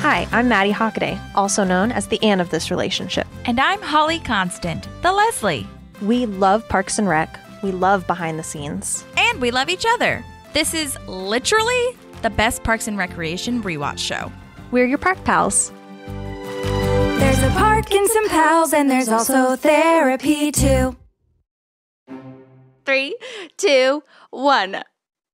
Hi, I'm Maddie Hockaday, also known as the Anne of this relationship. And I'm Holly Constant, the Leslie. We love Parks and Rec. We love behind the scenes. And we love each other. This is literally the best Parks and Recreation rewatch show. We're your park pals. There's a park and some pals, and there's also therapy too. 3, 2, 1.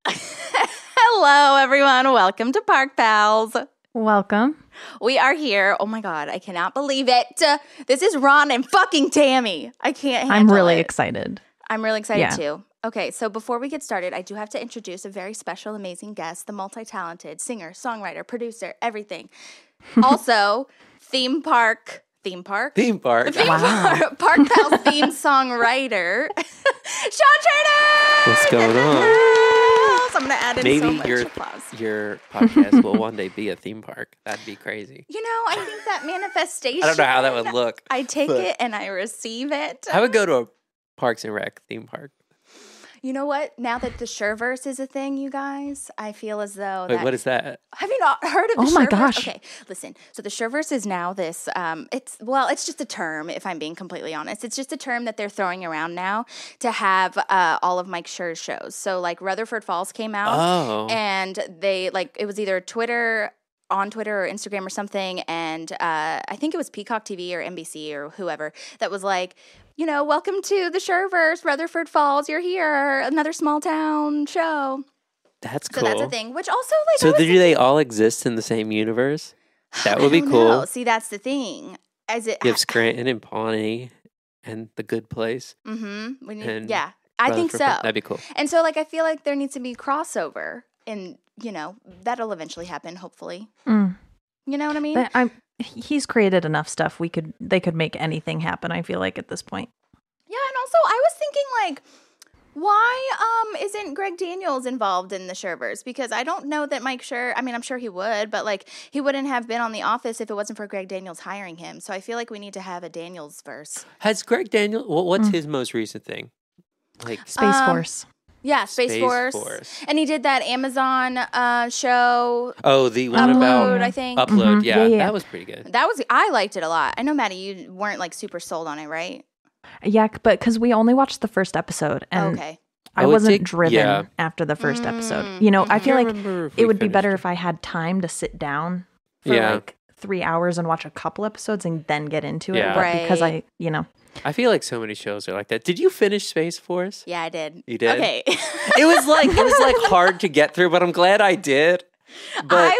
Hello, everyone. Welcome to Park Pals. Welcome. We are here. Oh my God, I cannot believe it. This is Ron and fucking Tammy. I can't handle I'm really it. excited. I'm really excited too. Okay, so before we get started, I do have to introduce a very special, amazing guest, the multi-talented singer, songwriter, producer, everything. Also, Park Park Pals theme songwriter, Sean Trainor. What's going on? I'm going to add in Maybe so much applause. your podcast will one day be a theme park. That'd be crazy. You know, I think that manifestation. I don't know how that would look. I take it and I receive it. I would go to a Parks and Rec theme park. You know what? Now that the Sherverse is a thing, you guys, I feel as though Wait, what is that? Have you not heard of the Sherverse? Oh my gosh. Okay, listen. So the Sherverse is now this, it's just a term, if I'm being completely honest. It's just a term that they're throwing around now to have all of Mike Schur's shows. So like Rutherford Falls came out and they it was either on Twitter or Instagram or something, and I think it was Peacock TV or NBC or whoever that was like, you know, welcome to the Sherverse, Rutherford Falls, you're here, another small town show. That's cool. So that's a thing, which also like. So do they all exist in the same universe? That would be cool. No, see, that's the thing. You have Scranton and Pawnee and The Good Place. Mm-hmm. Yeah, I think so. That'd be cool. And so, like, I feel like there needs to be crossover, and you know that'll eventually happen, hopefully. You know what I mean? He's created enough stuff. They could make anything happen, I feel like, at this point. Yeah, and also I was thinking, like, why isn't Greg Daniels involved in the Sherverse? Because I don't know that Mike Schur, I mean, I'm sure he would, but, like, he wouldn't have been on The Office if it wasn't for Greg Daniels hiring him. So I feel like we need to have a Daniels verse. Has Greg Daniels, what's his most recent thing? Like Space Force. Yeah, Space Force. And he did that Amazon show. Oh, the one about I think. Upload. Mm-hmm. Yeah, Yeah. that was pretty good. I liked it a lot. I know, Maddie, you weren't like super sold on it, right? Yeah, but because we only watched the first episode, and I wasn't driven after the first episode. You know, I feel like it would be better if I had time to sit down for like 3 hours and watch a couple episodes and then get into it. But because I feel like so many shows are like that. Did you finish Space Force? Yeah, I did. You did? Okay. It was like hard to get through, but I'm glad I did. But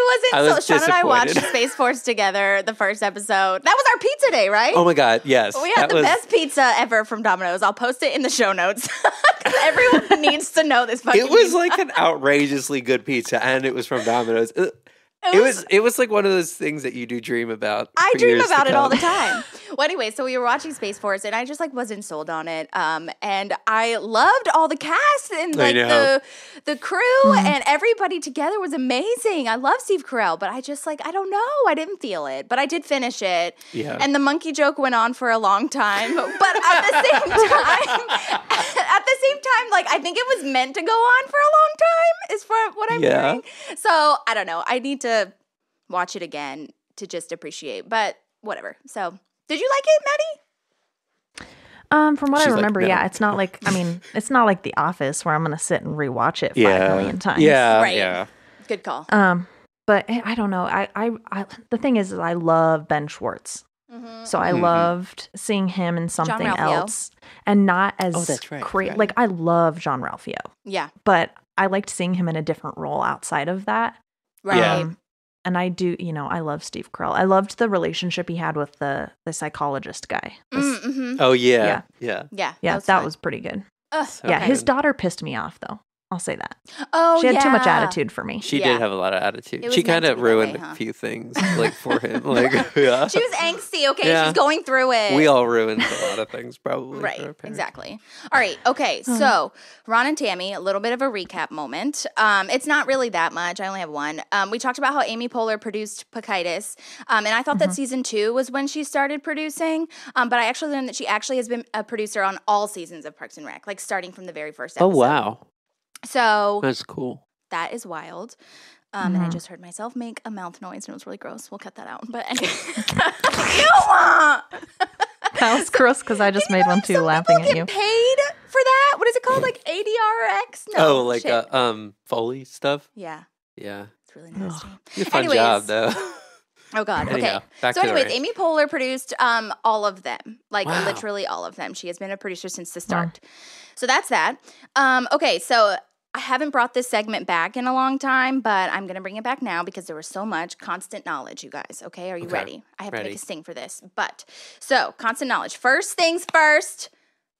Sean and I watched Space Force together, the first episode. That was our pizza day, right? Oh my God, yes. We had the best pizza ever from Domino's. I'll post it in the show notes. Everyone needs to know this fucking It was pizza. like an outrageously good pizza, and it was from Domino's. It was like one of those things that you do dream about. I dream about it all the time. Well, anyway, so we were watching Space Force, and I just wasn't sold on it. And I loved all the cast and the crew and everybody together was amazing. I love Steve Carell, but I just I don't know. I didn't feel it, but I did finish it. Yeah. And the monkey joke went on for a long time, but at the same time, I think it was meant to go on for a long time. Is for what I'm hearing. So I don't know. I need to watch it again to just appreciate, but whatever. So, did you like it, Maddie? From what I remember, it's not like, it's not like The Office where I'm going to sit and rewatch it 5 million times. Yeah, right. Yeah. Good call. But I don't know. I the thing is I love Ben Schwartz. Mm-hmm. So I loved seeing him in something else and not as crazy. Like, I love Jean-Ralphio. Yeah. But I liked seeing him in a different role outside of that. Right. Yeah. And I do, I love Steve Carell. I loved the relationship he had with the psychologist guy. Oh, yeah. Yeah. Yeah, that was pretty good. His daughter pissed me off, though. I'll say that. Oh, she had too much attitude for me. She did have a lot of attitude. She kind of ruined a few things, for him. She was angsty. Okay, she's going through it. We all ruined a lot of things, probably. Right. Exactly. All right. Okay. So Ron and Tammy, a little bit of a recap moment. It's not really that much. I only have one. We talked about how Amy Poehler produced Pocahontas, and I thought that season 2 was when she started producing. But I actually learned that she actually has been a producer on all seasons of Parks and Rec, starting from the very first episode. Oh, wow. So that's cool. That is wild. And I just heard myself make a mouth noise, and it was really gross. We'll cut that out. But anyway. That was gross because I just made one too, laughing at you. Paid for that? What is it called? Like ADRX? No. Oh, like Foley stuff? Yeah. Yeah. It's really nasty. It's a fun job, though. Oh, God. Anyhow, okay. So anyways, Amy Poehler produced all of them. Like, literally all of them. She has been a producer since the start. Wow. So that's that. Okay, so I haven't brought this segment back in a long time, but I'm going to bring it back now because there was so much constant knowledge, you guys. Okay, are you ready? I have to make a sting for this. But, so, constant knowledge. First things first,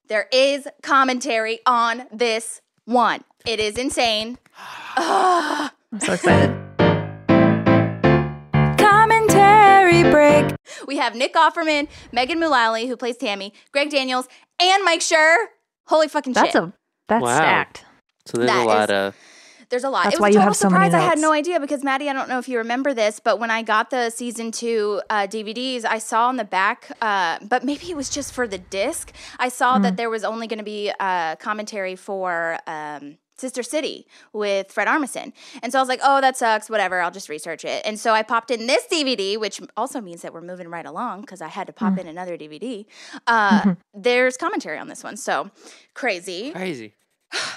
there is commentary on this one. It is insane. I'm so excited. Commentary break. We have Nick Offerman, Megan Mullally, who plays Tammy, Greg Daniels, and Mike Schur. Holy fucking shit. That's stacked. So there's a lot. There's a lot. That's it was why a you total have so surprise. many notes. I had no idea because Maddie, I don't know if you remember this, but when I got the season 2 DVDs, I saw on the back, but maybe it was just for the disc. I saw that there was only going to be commentary for Sister City with Fred Armisen. And so I was like, oh, that sucks. Whatever. I'll just research it. And so I popped in this DVD, which also means that we're moving right along because I had to pop in another DVD. There's commentary on this one. So crazy.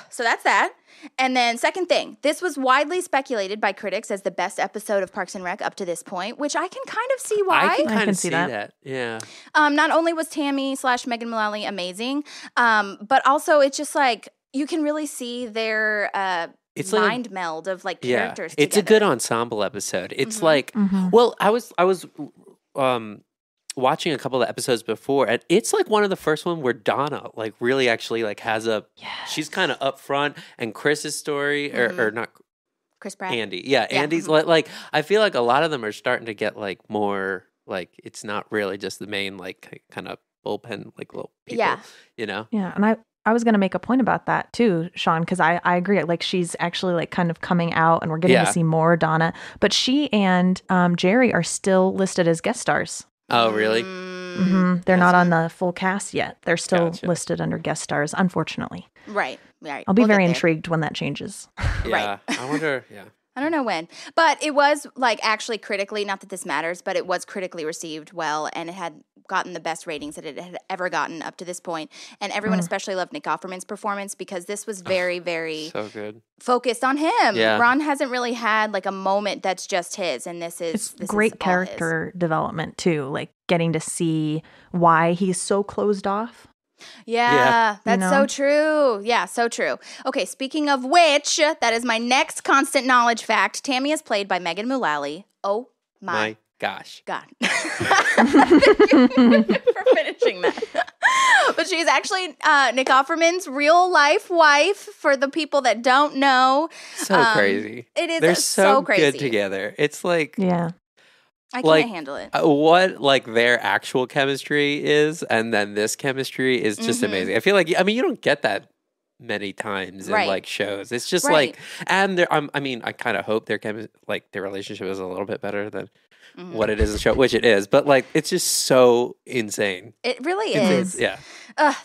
So that's that. And then second thing, this was widely speculated by critics as the best episode of Parks and Rec up to this point, which I can kind of see why. I can kind of see that. Yeah. Not only was Tammy / Megan Mullally amazing, but also it's just like you can really see their it's mind meld of like characters. It's together. a good ensemble episode. It's like, well, I was watching a couple of episodes before, and it's like one of the first one where Donna like really actually like has she's kind of up front, and Chris's story or not Chris Pratt. Andy. Andy's like I feel like a lot of them are starting to get like more like it's not really just the main like kind of bullpen like little people, you know? Yeah, and I was going to make a point about that too, Sean, because I agree. Like she's actually like kind of coming out and we're getting to see more Donna, but she and Jerry are still listed as guest stars. Oh, really? They're not on the full cast yet. They're still listed under guest stars, unfortunately. Right. I'll be very intrigued when that changes. Yeah. I wonder, I don't know when, but it was like actually critically, not that this matters, but it was critically received well, and it had gotten the best ratings that it had ever gotten up to this point. And everyone especially loved Nick Offerman's performance because this was very, very so good. Focused on him. Yeah. Ron hasn't really had like a moment that's just his, and this is great character development too, like getting to see why he's so closed off. Yeah, that's so true. Yeah, so true. Okay, speaking of which, that is my next constant knowledge fact. Tammy is played by Megan Mullally. Oh my gosh. God. Thank you for finishing that. But she's actually Nick Offerman's real life wife, for the people that don't know. So crazy. It is They're so crazy. Good together. It's like... Yeah. I can't handle it. What like their actual chemistry is, and then this chemistry is just amazing. I feel like you don't get that many times in like shows. It's just like, and I kind of hope their their relationship is a little bit better than what it is in the show, which it is. But like, it's just so insane. It really is. Yeah.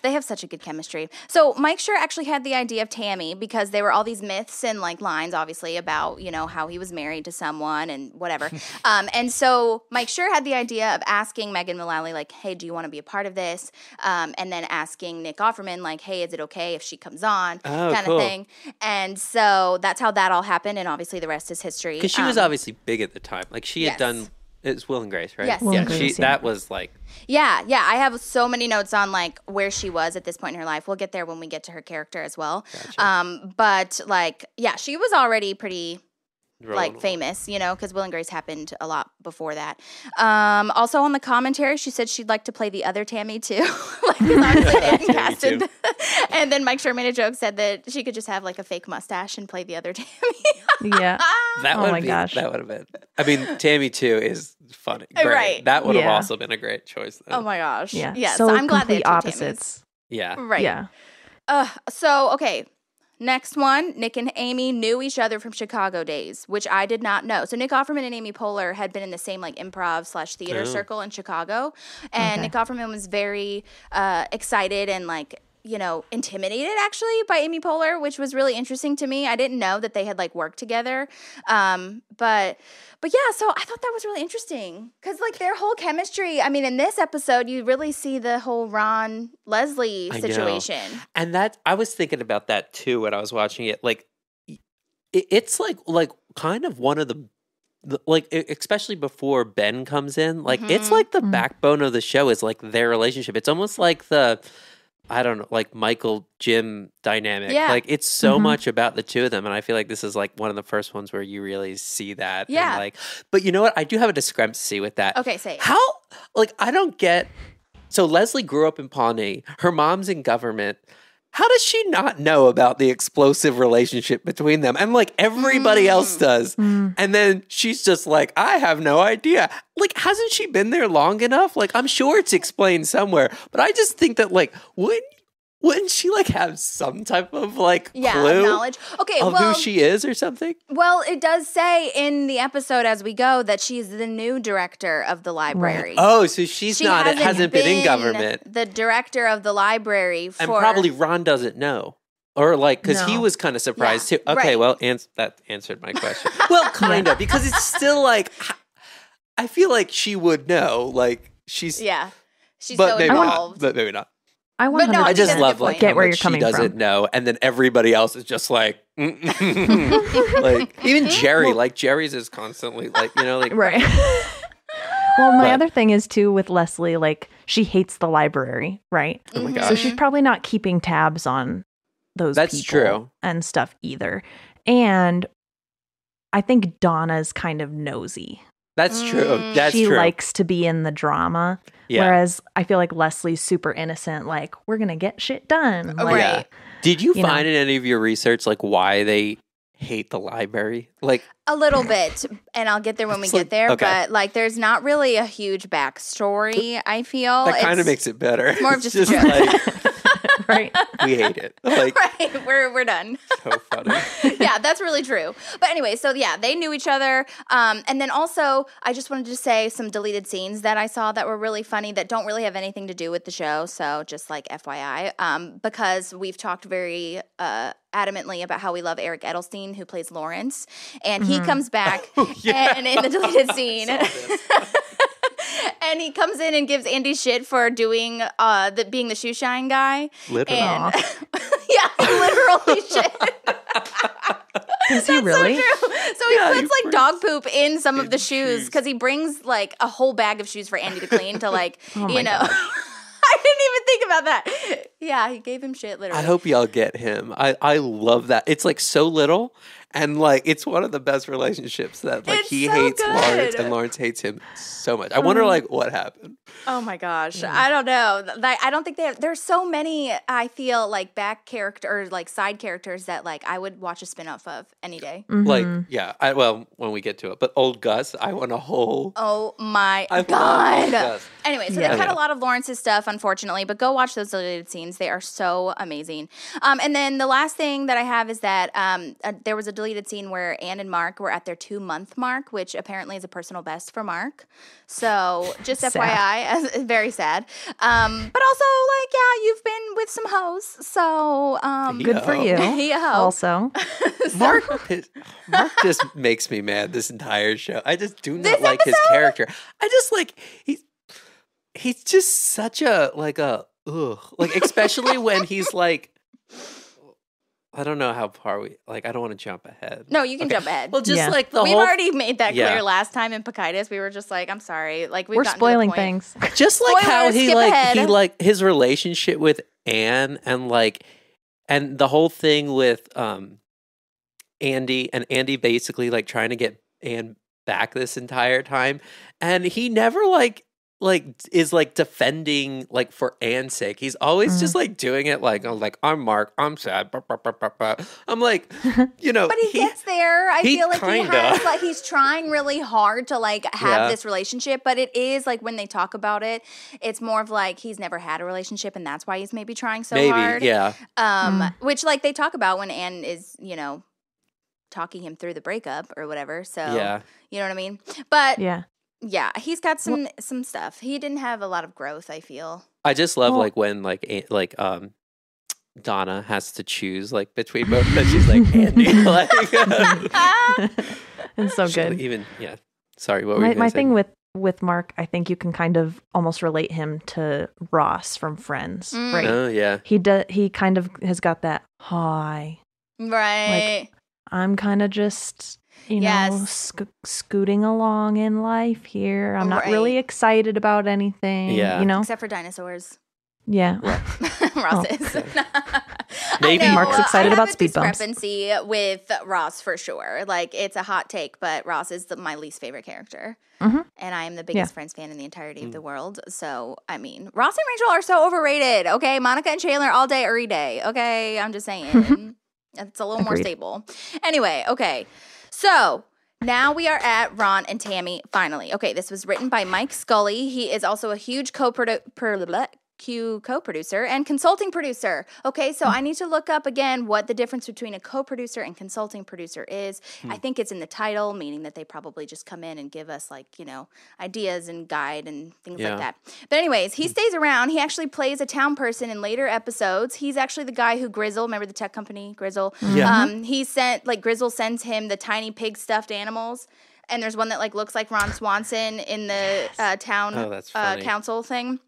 They have such a good chemistry. So Mike Schur actually had the idea of Tammy because there were all these myths and like lines, obviously, about, how he was married to someone and whatever. And so Mike Schur had the idea of asking Megan Mullally, like, hey, do you want to be a part of this? And then asking Nick Offerman, like, hey, is it okay if she comes on? Kind of thing. And so that's how that all happened. And obviously the rest is history. Because she was obviously big at the time. Like she had done... It's Will and Grace, right? Yes. Will and Grace, that was like... Yeah. I have so many notes on like where she was at this point in her life. We'll get there when we get to her character as well. Gotcha. But like, she was already pretty... like famous, because Will and Grace happened a lot before that. Also on the commentary, she said she'd like to play the other Tammy too. Like, obviously they hadn't casted. And then Mike Schur made a joke, said that she could just have like a fake mustache and play the other Tammy. Yeah. Gosh. That would have been. I mean, Tammy too is funny. Great. Right. That would have also been a great choice though. Oh my gosh. Yeah. Yes. So I'm glad they had two opposites. Tammys. Yeah. Right. Yeah. So, okay. Next one, Nick and Amy knew each other from Chicago days, which I did not know. So Nick Offerman and Amy Poehler had been in the same like improv / theater circle in Chicago. And Nick Offerman was very excited and like intimidated actually by Amy Poehler, which was really interesting to me. I didn't know that they had like worked together. But yeah, so I thought that was really interesting because like their whole chemistry. I mean, in this episode, you really see the whole Ron Leslie situation. And that I was thinking about that too when I was watching it. Like, it's like kind of one of the like, especially before Ben comes in, like it's like the backbone of the show is like their relationship. It's almost like I don't know, like Michael Jim dynamic. Yeah. Like it's so much about the two of them, and I feel like this is like one of the first ones where you really see that. Yeah. And like, but you know what? I do have a discrepancy with that. Okay, say it. How? Like, I don't get. So Leslie grew up in Pawnee. Her mom's in government. How does she not know about the explosive relationship between them? And like everybody else does. And then she's just like, I have no idea. Like, hasn't she been there long enough? Like, I'm sure it's explained somewhere. But I just think that like, wouldn't she like have some type of like clue knowledge? Okay, of who she is or something? Well, it does say in the episode as we go that she's the new director of the library. Right. Oh, so she hasn't been in government. The director of the library and probably Ron doesn't know. Or like, because he was kind of surprised too. Okay, well, that answered my question. Well, kind of, because it's still like, I feel like she would know. Like, she's so involved. But maybe not. I just love like get where you're coming from. She doesn't know, and then everybody else is just like, like even Jerry. Like Jerry's is constantly like like right. Well, my other thing is too with Leslie, like she hates the library, right? Oh my gosh. So she's probably not keeping tabs on those people true. And stuff either. And I think Donna's kind of nosy. That's true. She likes to be in the drama. Yeah. Whereas I feel like Leslie's super innocent, like, we're going to get shit done. Like, right. Did you find in any of your research, like, why they hate the library? Like a little bit, and I'll get there when we get there, but like there's not really a huge backstory, I feel. That kind of makes it better. It's more of just a joke. Like, right. We hate it. Like, right. We're done. So funny. Yeah, that's really true. But anyway, so yeah, they knew each other. And then also, I just wanted to say some deleted scenes that I saw that were really funny that don't really have anything to do with the show. So just like FYI, because we've talked very adamantly about how we love Eric Edelstein, who plays Lawrence, and he comes back and in the deleted scene. And he comes in and gives Andy shit for doing being the shoe shine guy. Literally. And yeah, literally shit. Is he really? So true. So he puts like dog poop in some of the shoes because he brings like a whole bag of shoes for Andy to clean to like, you know. I didn't even think about that. Yeah, he gave him shit literally. I hope y'all get him. I love that. It's like so little. And like it's one of the best relationships that like he hates Lawrence and Lawrence hates him so much. I wonder like what happened. Oh my gosh. I don't know. Like I don't think there's so many I feel like back characters like side characters that like I would watch a spin-off of any day. Mm-hmm. Like yeah, when we get to it. But old Gus, I want a whole Oh my God. Anyway, so they cut a lot of Lawrence's stuff unfortunately, but go watch those deleted scenes. They are so amazing. And then the last thing that I have is that there was a deleted scene where Anne and Mark were at their 2-month mark, which apparently is a personal best for Mark. So just FYI, very sad. But also like, yeah, you've been with some hoes. So good for you. Also. Mark just makes me mad this entire show. I just do not like his character. I just like he's just such a like especially when he's like I don't know how far I don't want to jump ahead. No, you can jump ahead. Well, just like we've already made that clear last time in Pacitas. We were just like, I'm sorry. Like we're spoiling things. Just like how he like his relationship with Anne and the whole thing with Andy and Andy basically like trying to get Anne back this entire time. And he never like is like defending like for Anne's sake. He's always just like doing it like I'm Mark, I'm sad. I'm like, you know. But he gets there. I feel like he has like he's trying really hard to like have this relationship, but it is like when they talk about it, it's more of like he's never had a relationship and that's why he's maybe trying so hard. Yeah. Which like they talk about when Anne is, you know, talking him through the breakup or whatever. So you know what I mean? But yeah, he's got some stuff. He didn't have a lot of growth, I feel. I just love like when Donna has to choose like between both, but she's like Andy. Like, it's so good. Even Sorry, what were you my saying? thing with Mark, I think you can kind of almost relate him to Ross from Friends, right? Oh yeah. He kind of has got that high, right? Like, I'm kind of just scooting along in life here. I'm not really excited about anything. Yeah. Except for dinosaurs. Yeah. Ross is. Maybe Mark's excited about speed bumps. Discrepancy with Ross for sure. Like, it's a hot take, but Ross is my least favorite character. Mm-hmm. And I am the biggest Friends fan in the entirety of the world. So, I mean, Ross and Rachel are so overrated. Okay, Monica and Chandler all day, every day. Okay, I'm just saying. It's a little more stable. Anyway, okay. So, now we are at Ron and Tammy, finally. Okay, this was written by Mike Scully. He is also a huge co-producer and consulting producer. Okay, so I need to look up again what the difference between a co-producer and consulting producer is. I think it's in the title, meaning that they probably just come in and give us ideas and guide and things like that. But anyways, he stays around. He actually plays a town person in later episodes. He's actually the guy who Grizzle, remember the tech company, Grizzle? Yeah. He sent, Grizzle sends him the tiny pig stuffed animals. And there's one that looks like Ron Swanson in the town council thing.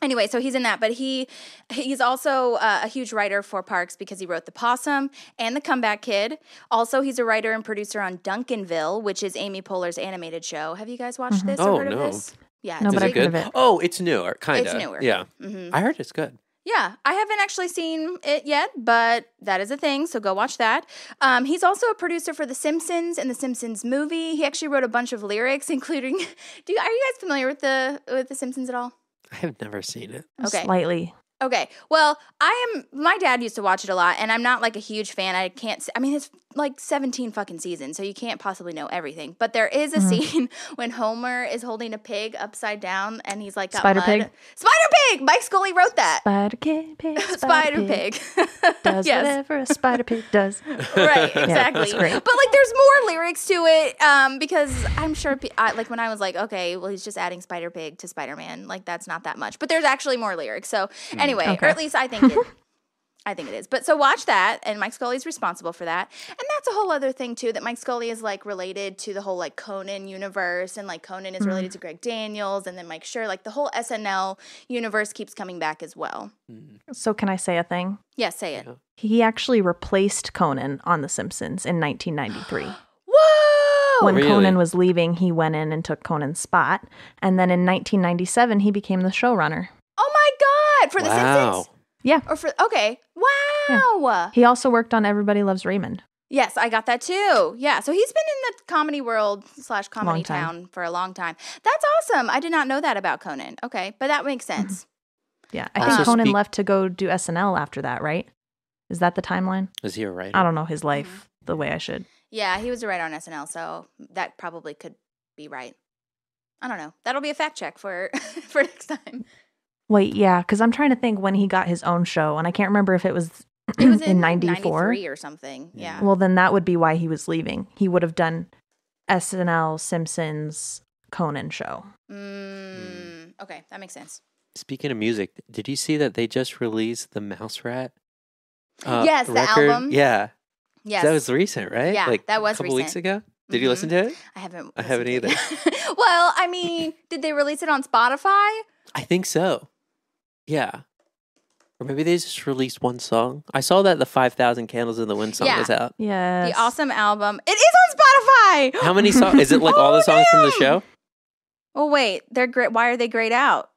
Anyway, so he's in that, but he's also a huge writer for Parks because he wrote The Possum and The Comeback Kid. Also, he's a writer and producer on Duncanville, which is Amy Poehler's animated show. Have you guys watched this or heard of this? Yeah, no, but I good. Heard of it. Oh, it's newer, kind of. It's newer. Yeah, I heard it's good. Yeah, I haven't actually seen it yet, but that is a thing, so go watch that. He's also a producer for The Simpsons and The Simpsons movie. He actually wrote a bunch of lyrics, including. Are you guys familiar with the Simpsons at all? I have never seen it. Okay. Slightly. Okay. Well, my dad used to watch it a lot, and I'm not a huge fan. It's 17 fucking seasons, so you can't possibly know everything. But there is a scene when Homer is holding a pig upside down, and he's got Spider mud. Pig? Spider Pig! Mike Scully wrote that. Spider Pig. Spider Pig. Does whatever a spider pig does. Right, exactly. Yeah, but there's more lyrics to it because I'm sure, when I was okay, well, he's just adding Spider Pig to Spider-Man. That's not that much. But there's actually more lyrics. So anyway, or at least I think it. I think it is. But so watch that, and Mike Scully's responsible for that. And that's a whole other thing, too, that Mike Scully is, related to the whole, Conan universe, and, Conan is related to Greg Daniels, and then Mike Schur. The whole SNL universe keeps coming back as well. So can I say a thing? Yes, say it. He actually replaced Conan on The Simpsons in 1993. Whoa! When Really? Conan was leaving, he went in and took Conan's spot. And then in 1997, he became the showrunner. Oh, my God! For The Simpsons? Yeah. Okay. Wow. Yeah. He also worked on Everybody Loves Raymond. Yes, I got that too. Yeah. So he's been in the comedy world / comedy town for a long time. That's awesome. I did not know that about Conan. Okay. But that makes sense. Yeah. I think Conan left to go do SNL after that, right? Is that the timeline? Is he a writer? I don't know his life the way I should. Yeah, he was a writer on SNL, so that probably could be right. I don't know. That'll be a fact check for next time. Wait, yeah, because I'm trying to think when he got his own show, and I can't remember if it was in 94 or something. Yeah. Well, then that would be why he was leaving. He would have done SNL, Simpsons, Conan show. Okay, that makes sense. Speaking of music, did you see that they just released the Mouse Rat? Yes, the album. Yeah. Yes. That was recent, right? Yeah, that was a couple recent. weeks ago. Did you listen to it? I haven't. I haven't either. Well, I mean, did they release it on Spotify? I think so. Yeah. Or maybe they just released one song. I saw that the 5,000 Candles in the Wind song was out. Yes. The awesome album. It is on Spotify! How many songs? Is it all the songs from the show? Oh, wait. They're great. Why are they grayed out?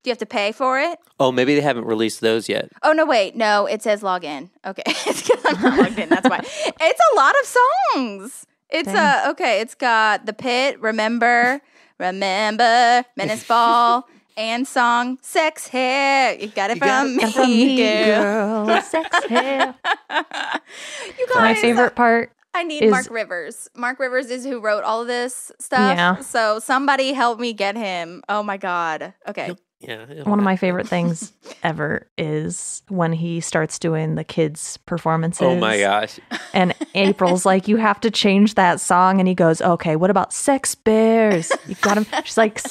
Do you have to pay for it? Oh, maybe they haven't released those yet. Oh, no, wait. No, it says log in. Okay. It's because I'm not logged in. That's why. It's a lot of songs. It's okay. It's got The Pit, Remember, Menace Ball, and song Sex Hair. You got it from me, girl. Sex hair. You guys, My favorite part. I need Mark Rivers. Mark Rivers is who wrote all of this stuff. Yeah. So somebody help me get him. Oh my God. Okay. Yeah. One of my favorite things ever is when he starts doing the kids' performances. Oh my gosh. And April's like, you have to change that song. And he goes, okay, what about Sex Bears? You got him. She's like,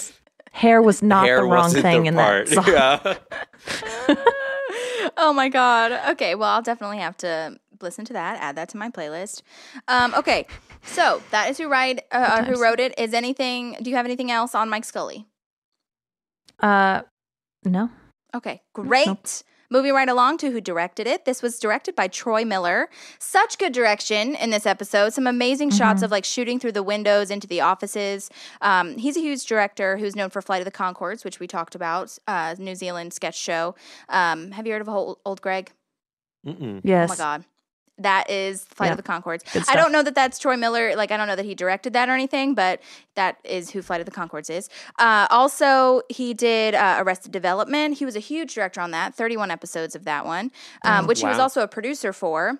hair was not the wrong thing in that song. Yeah. Oh my God. Okay, well, I'll definitely have to listen to that, add that to my playlist. Okay, so that is who wrote it. Do you have anything else on Mike Scully? No. Okay, great. Nope. Moving right along to who directed it. This was directed by Troy Miller. Such good direction in this episode. Some amazing shots of like shooting through the windows into the offices. He's a huge director who's known for Flight of the Conchords, which we talked about, New Zealand sketch show. Have you heard of Old Greg? Mm-mm. Yes. Oh my God. That is Flight of the Conchords. I don't know that that's Troy Miller. Like, I don't know that he directed that or anything, but that is who Flight of the Conchords is. Also, he did Arrested Development. He was a huge director on that, 31 episodes of that one, which he was also a producer for. And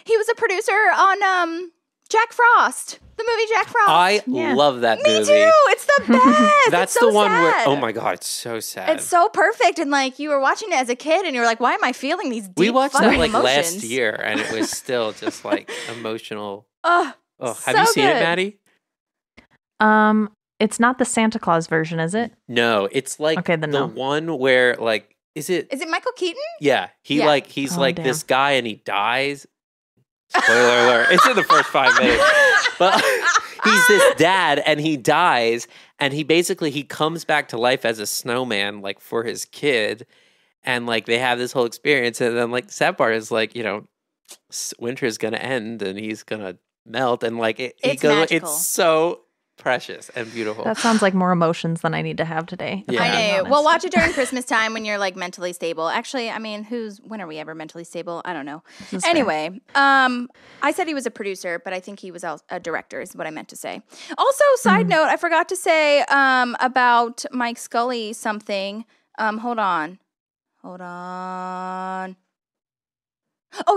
he was a producer on Jack Frost, the movie Jack Frost. I love that movie. Me too. It's the best. That's so the one sad. where, oh my God, it's so sad. It's so perfect. And like you were watching it as a kid and you were like, why am I feeling these deep We watched that like emotions? last year and it was still just like emotional. Have so you seen good. it, Maddie? It's not the Santa Claus version, is it? No, it's like the one where like, is it Michael Keaton? Yeah. He's damn. this guy and he dies. Spoiler alert. It's in the first 5 minutes. But he's this dad and he dies and he comes back to life as a snowman like for his kid and like they have this whole experience and then like the sad part is like, you know, winter is going to end and he's going to melt and like it's so precious and beautiful. That sounds like more emotions than I need to have today. Yeah. I know. Well, watch it during Christmas time when you're like mentally stable. Actually, I mean, when are we ever mentally stable? I don't know. Anyway, I said he was a producer, but I think he was a director is what I meant to say. Also, side note, I forgot to say about Mike Scully something. Hold on. Oh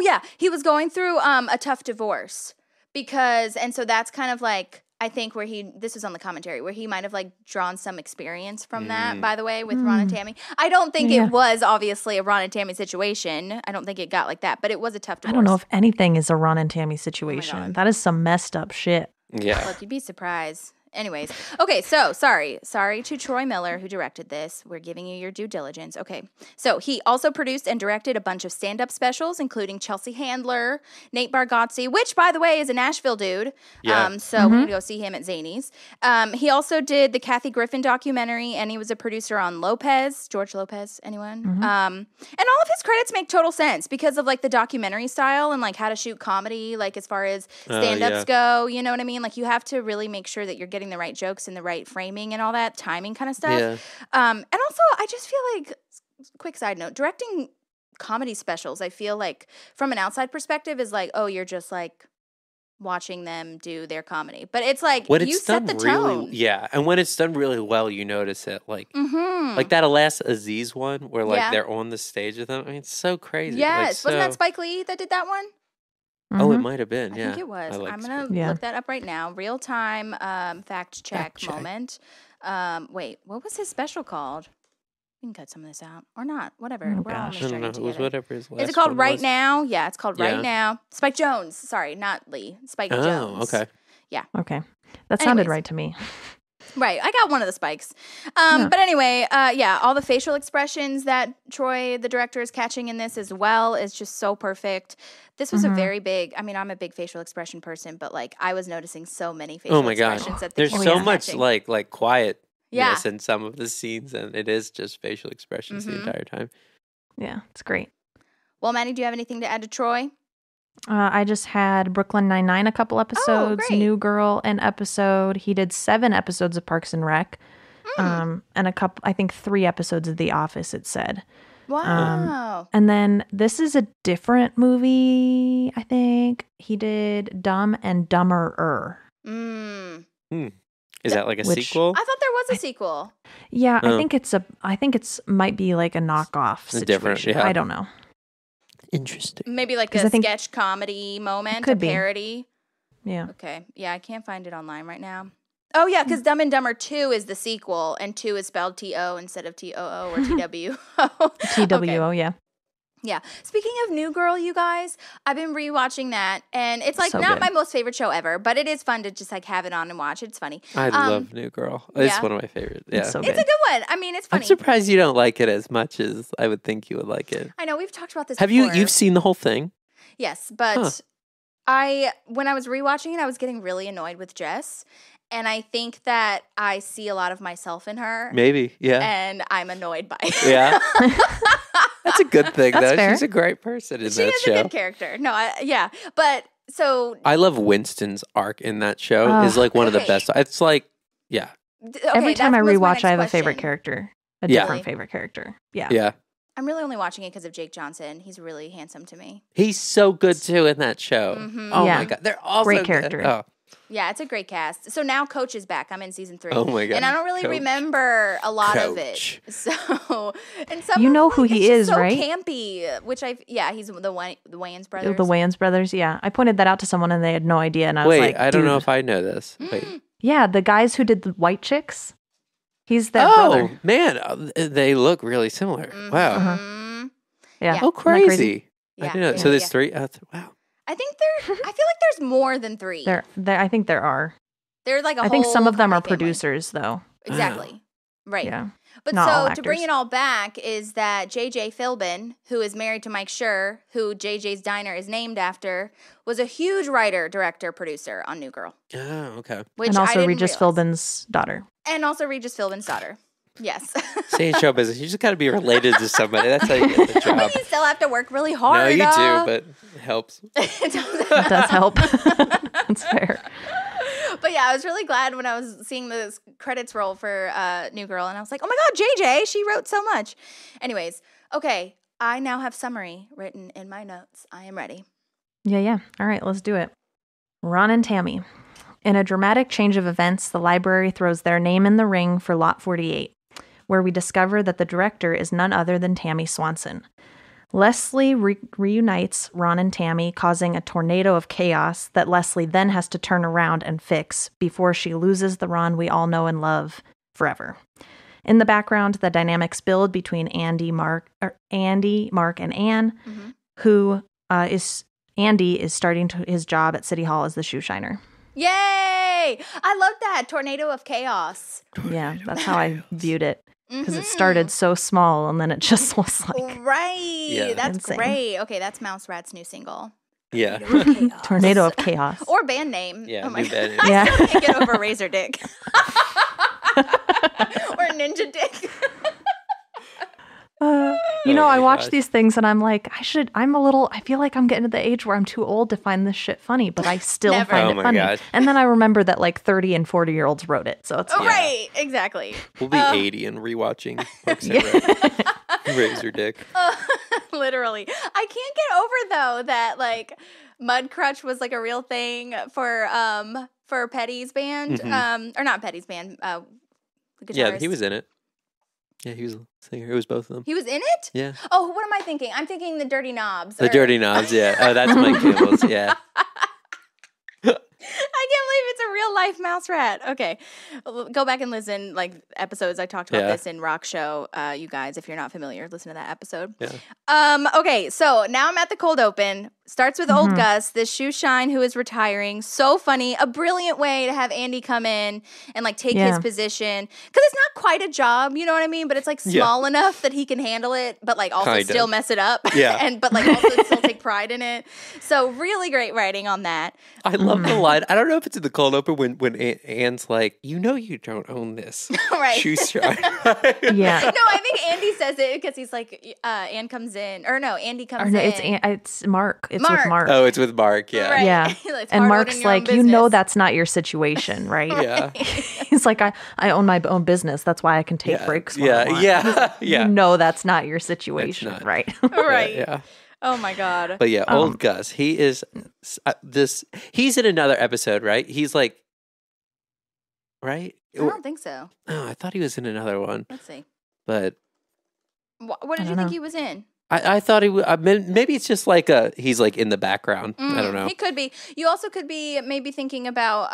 yeah, he was going through a tough divorce so that's kind of like I think this was on the commentary, where he might have like drawn some experience from that, by the way, with Ron and Tammy. I don't think it was obviously a Ron and Tammy situation. I don't think it got like that, but it was a tough divorce. I don't know if anything is a Ron and Tammy situation. That is some messed up shit. Yeah. Look, you'd be surprised. Anyways, okay, so sorry to Troy Miller who directed this. We're giving you your due diligence. Okay, so he also produced and directed a bunch of stand-up specials, including Chelsea Handler, Nate Bargatze, which, by the way, is a Nashville dude. Yeah. So we're going to go see him at Zany's. He also did the Kathy Griffin documentary, and he was a producer on George Lopez, anyone? And all of his credits make total sense because of, like, the documentary style and, like, how to shoot comedy, like, as far as stand-ups go, you know what I mean? Like, you have to really make sure that you're getting the right jokes and the right framing and all that timing kind of stuff. Yeah. And also, I just feel like, quick side note, directing comedy specials, I feel like from an outside perspective is like, oh, you're just like watching them do their comedy. But it's like you set the tone. Yeah, and when it's done really well, you notice it. Like like that Alas Aziz one where like they're on the stage with them. I mean, it's so crazy. Yes. Wasn't that Spike Lee that did that one? Oh, it might have been. I think it was. I'm going to look that up right now. Real time fact check moment. Wait, what was his special called? We can cut some of this out. Or not. Whatever. Oh, we're all on this I don't journey know. It together. was whatever his last Is it called one Right was. Now? Yeah, it's called Right Now. Spike Jonze. Sorry, not Lee. Spike Jonze. Oh, okay. Yeah. Okay. That sounded right to me. Right. I got one of the spikes. But anyway, all the facial expressions that Troy, the director, is catching in this as well is just so perfect. This was a very big, I mean, I'm a big facial expression person, but like I was noticing so many facial expressions. That There's so much catching. like quietness in some of the scenes, and it is just facial expressions the entire time. Yeah, it's great. Well, Maddie, do you have anything to add to Troy? I just had Brooklyn Nine-Nine a couple episodes, New Girl an episode. He did 7 episodes of Parks and Rec, and a couple, I think 3 episodes of The Office, it said. Wow. And then this is a different movie, I think. He did Dumb and Dumberer. Is that like a sequel? I thought there was a sequel. Yeah, I think it's might be like a knockoff situation. Different, yeah. I don't know. Interesting. Maybe like a sketch comedy moment, a parody. Yeah. Okay. Yeah, I can't find it online right now. Oh, yeah, because Dumb and Dumber 2 is the sequel, and 2 is spelled T-O instead of T-O-O or T-W-O. T-W-O, yeah. Yeah. Speaking of New Girl, you guys, I've been rewatching that, and it's like not my most favorite show ever, but it is fun to just like have it on and watch. It's funny. I love New Girl. It's one of my favorites. Yeah. It's a good one. I mean, it's funny. I'm surprised you don't like it as much as I would think you would like it. I know we've talked about this. Have before. you've seen the whole thing? Yes, but when I was rewatching it, I was getting really annoyed with Jess. And I think that I see a lot of myself in her. Maybe, yeah. And I'm annoyed by it. Yeah. That's a good thing, That's though. fair. She's a great person in that show. She is a good character. No, but so... I love Winston's arc in that show. Is like one of the best. It's like, yeah. Every time I rewatch, I have a favorite character. A different favorite character. Yeah. Yeah. I'm really only watching it because of Jake Johnson. He's really handsome to me. He's so good, too, in that show. Mm-hmm. Oh, my God. They're all great so character. Good. Oh. Yeah, it's a great cast. So now Coach is back. I'm in season 3. Oh my God. And I don't really remember a lot of it. So, and some you know who he is, so right? Campy, which he's the Wayans brothers. The Wayans brothers, yeah. I pointed that out to someone and they had no idea. And I was like, I don't know if I know this. Wait. Yeah, the guys who did the White Chicks. He's their brother. Oh, man. They look really similar. Mm-hmm. Wow. Uh-huh. Yeah. Oh, crazy. Yeah. I didn't know. So there's 3? Wow. I feel like there's more than 3. I think there are. There's like I think some of them are family. producers, though. Exactly. Right. Yeah. But Not so to bring it all back is that JJ Philbin, who is married to Mike Schur, who JJ's Diner is named after, was a huge writer, director, producer on New Girl. Oh, okay. Which and also I didn't Regis realize. Philbin's daughter. And also Regis Philbin's daughter. Yes. Say in show business, you just got to be related to somebody. That's how you get the job. But you still have to work really hard. No, you do, but it helps. It does help. That's fair. But yeah, I was really glad when I was seeing the credits roll for New Girl, and I was like, oh my God, JJ, she wrote so much. Anyways, okay, I now have summary written in my notes. I am ready. Yeah. All right, let's do it. Ron and Tammy. In a dramatic change of events, the library throws their name in the ring for Lot 48, where we discover that the director is none other than Tammy Swanson. Leslie reunites Ron and Tammy, causing a tornado of chaos that Leslie then has to turn around and fix before she loses the Ron we all know and love forever. In the background, the dynamics build between Andy, Mark, and Anne, who Andy is starting his job at City Hall as the shoe shiner. Yay! I love that. Tornado of chaos. Yeah, that's how I viewed it. Because it started so small and then it just was like... Right. Yeah. That's insane. Great. Okay, that's Mouse Rat's new single. Yeah. Tornado of chaos. Or band name. Yeah, oh my new band name. I still can't get over Razor Dick. Or Ninja Dick. I watch these things and I'm like, I feel like I'm getting to the age where I'm too old to find this shit funny, but I still find it funny. Gosh. And then I remember that like 30 and 40-year-olds wrote it. So it's Right, exactly. We'll be 80 and rewatching Parks and Rec. Razor Dick. Literally. I can't get over though that like Mud Crutch was like a real thing for Petty's band. Or not Petty's band, the guitarist. Yeah, he was in it. Yeah, he was a singer. It was both of them. He was in it? Yeah. Oh, what am I thinking? I'm thinking the Dirty Knobs. The Dirty Knobs, yeah. Oh, that's Mike Campbell's, yeah. I can't believe it's a real life mouse rat. Okay. Go back and listen, like, episodes. I talked about this in Rock Show. You guys, if you're not familiar, listen to that episode. Yeah. Okay, so now I'm at the cold open. Starts with old Gus, this shoe shine who is retiring. So funny. A brilliant way to have Andy come in and, like, take his position. Because it's not quite a job, you know what I mean? But it's, like, small enough that he can handle it, but, like, also still mess it up. Yeah. But, like, also still take pride in it. So really great writing on that. I love the line. I don't know if it's in the cold open when Anne's like, you don't own this shoe shine. Yeah. No, I think Andy says it because he's like, Anne comes in. Or no, Andy comes in. It's Mark. It's with Mark. Oh, it's with Mark, yeah. Right. Yeah. And Mark's like, you know that's not your situation, right? Yeah. He's like, I own my own business. That's why I can take breaks when I want. Yeah. You know that's not your situation, right? Right. Yeah. Oh my God. But yeah, old Gus, he is he's in another episode, right? He's like, right? I don't think so. Oh, I thought he was in another one. Let's see. But What did you think he was in? I thought he would. Maybe it's just like he's like in the background. I don't know. He could be. You also could be maybe thinking about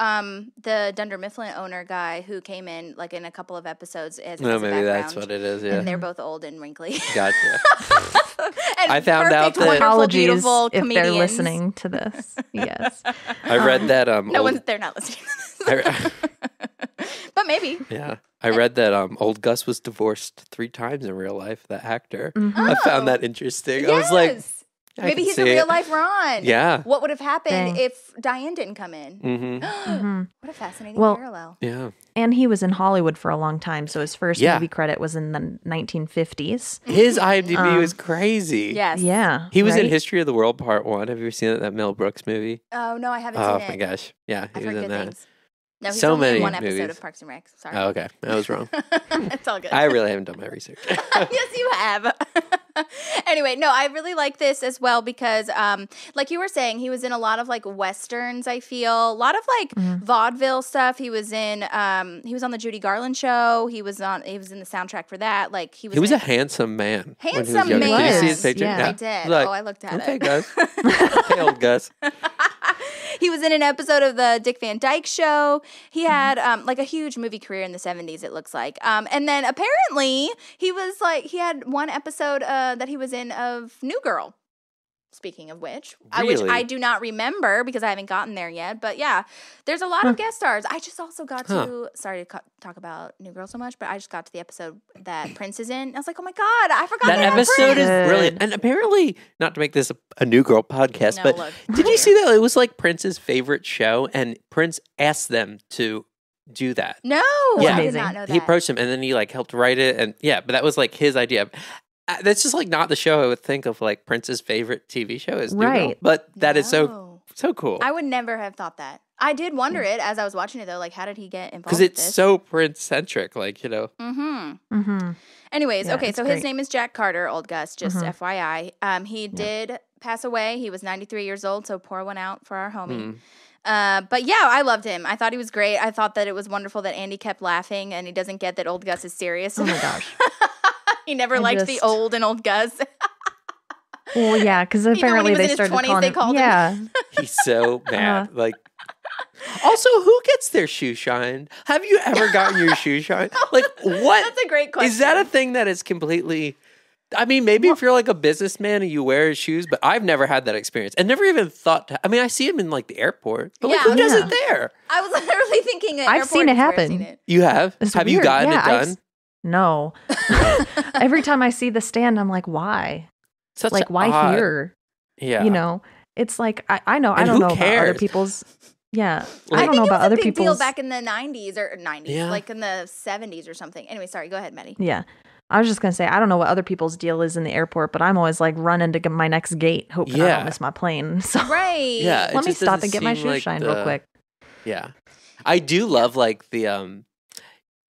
the Dunder Mifflin owner guy who came in like in a couple of episodes as No, as a maybe background. that's what it is. Yeah, And they're both old and wrinkly. Gotcha. And I found out that apologies beautiful if comedians. they're listening to this. Yes, I read that. They're not listening. But maybe. Yeah. I read that old Gus was divorced 3 times in real life, the actor. I found that interesting. I was like, maybe he's a real life Ron. Yeah. What would have happened if Diane didn't come in? What a fascinating parallel. Yeah. and he was in Hollywood for a long time, so his first movie credit was in the 1950s. His IMDb was crazy. Yes. Yeah. He was in History of the World Part 1. Have you ever seen that Mel Brooks movie? Oh, no, I haven't seen it. Oh, my gosh. Yeah, he was in that. Things. No, he's So only in many one episode movies. of Parks and Rec. Sorry. Oh, okay. I was wrong. It's all good. I really haven't done my research. Yes, you have. Anyway, no, I really like this as well because, like you were saying, he was in a lot of like westerns. I feel a lot of like vaudeville stuff. He was in, he was on the Judy Garland show. He was in the soundtrack for that. Like he was a handsome man. Handsome when he was younger. man. Did you see his picture? Yeah. I did. Like, I looked at okay, it. Gus. Okay, old Gus. He was in an episode of the Dick Van Dyke Show. He had like a huge movie career in the 70s, it looks like. And then apparently he had one episode that he was in of New Girl. Speaking of which I do not remember because I haven't gotten there yet. But yeah, there's a lot of guest stars. I just also got to, sorry to talk about New Girl so much, but I just got to the episode that Prince is in. I was like, oh my God, I forgot that episode Prince. is brilliant. And apparently, not to make this a New Girl podcast, No, but look, did you see that? It was like Prince's favorite show, and Prince asked them to do that. No, Yeah. I did not know that. He approached him, and then he like helped write it, and but that was like his idea. That's just like not the show I would think of like Prince's favorite TV show is New Girl. But that is so cool. I would never have thought that. I did wonder it as I was watching it though, like how did he get involved? Because with it's this? so Prince centric, like, you know. Anyways, Yeah, okay, it's so his great. name is Jack Carter, old Gus, just FYI. He did pass away. He was 93 years old, so pour one out for our homie. But yeah, I loved him. I thought he was great. I thought that it was wonderful that Andy kept laughing and he doesn't get that old Gus is serious. Oh my gosh. He never liked the old and old Gus. Well, yeah, because apparently they started calling him. Yeah. He's so mad. Like, also, who gets their shoe shined? Have you ever gotten your shoe shined? Like, what? That's a great question. Is that a thing that is completely... I mean, maybe if you're like a businessman and you wear his shoes, but I've never had that experience. And never even thought to... I mean, I see him in like the airport, but like, who does it there? I was literally thinking at I've seen it happen. You have? It's Have you weird. gotten Yeah, it done? No. Every time I see the stand, I'm like, why? Such Like, why odd- here? Yeah. You know, it's like, I know, And I don't who know about other cares? people's. Yeah. Like- I don't know about other it was a big deal people's. back in the 90s or 90s, Yeah. like in the 70s or something. Anyway, sorry, go ahead, Maddie. Yeah. I was just going to say, I don't know what other people's deal is in the airport, but I'm always like running to get my next gate, hoping I Yeah. don't miss my plane. So Right. Yeah. it let me just stop doesn't and get my seem shoes like shined real quick. Yeah. I do love like the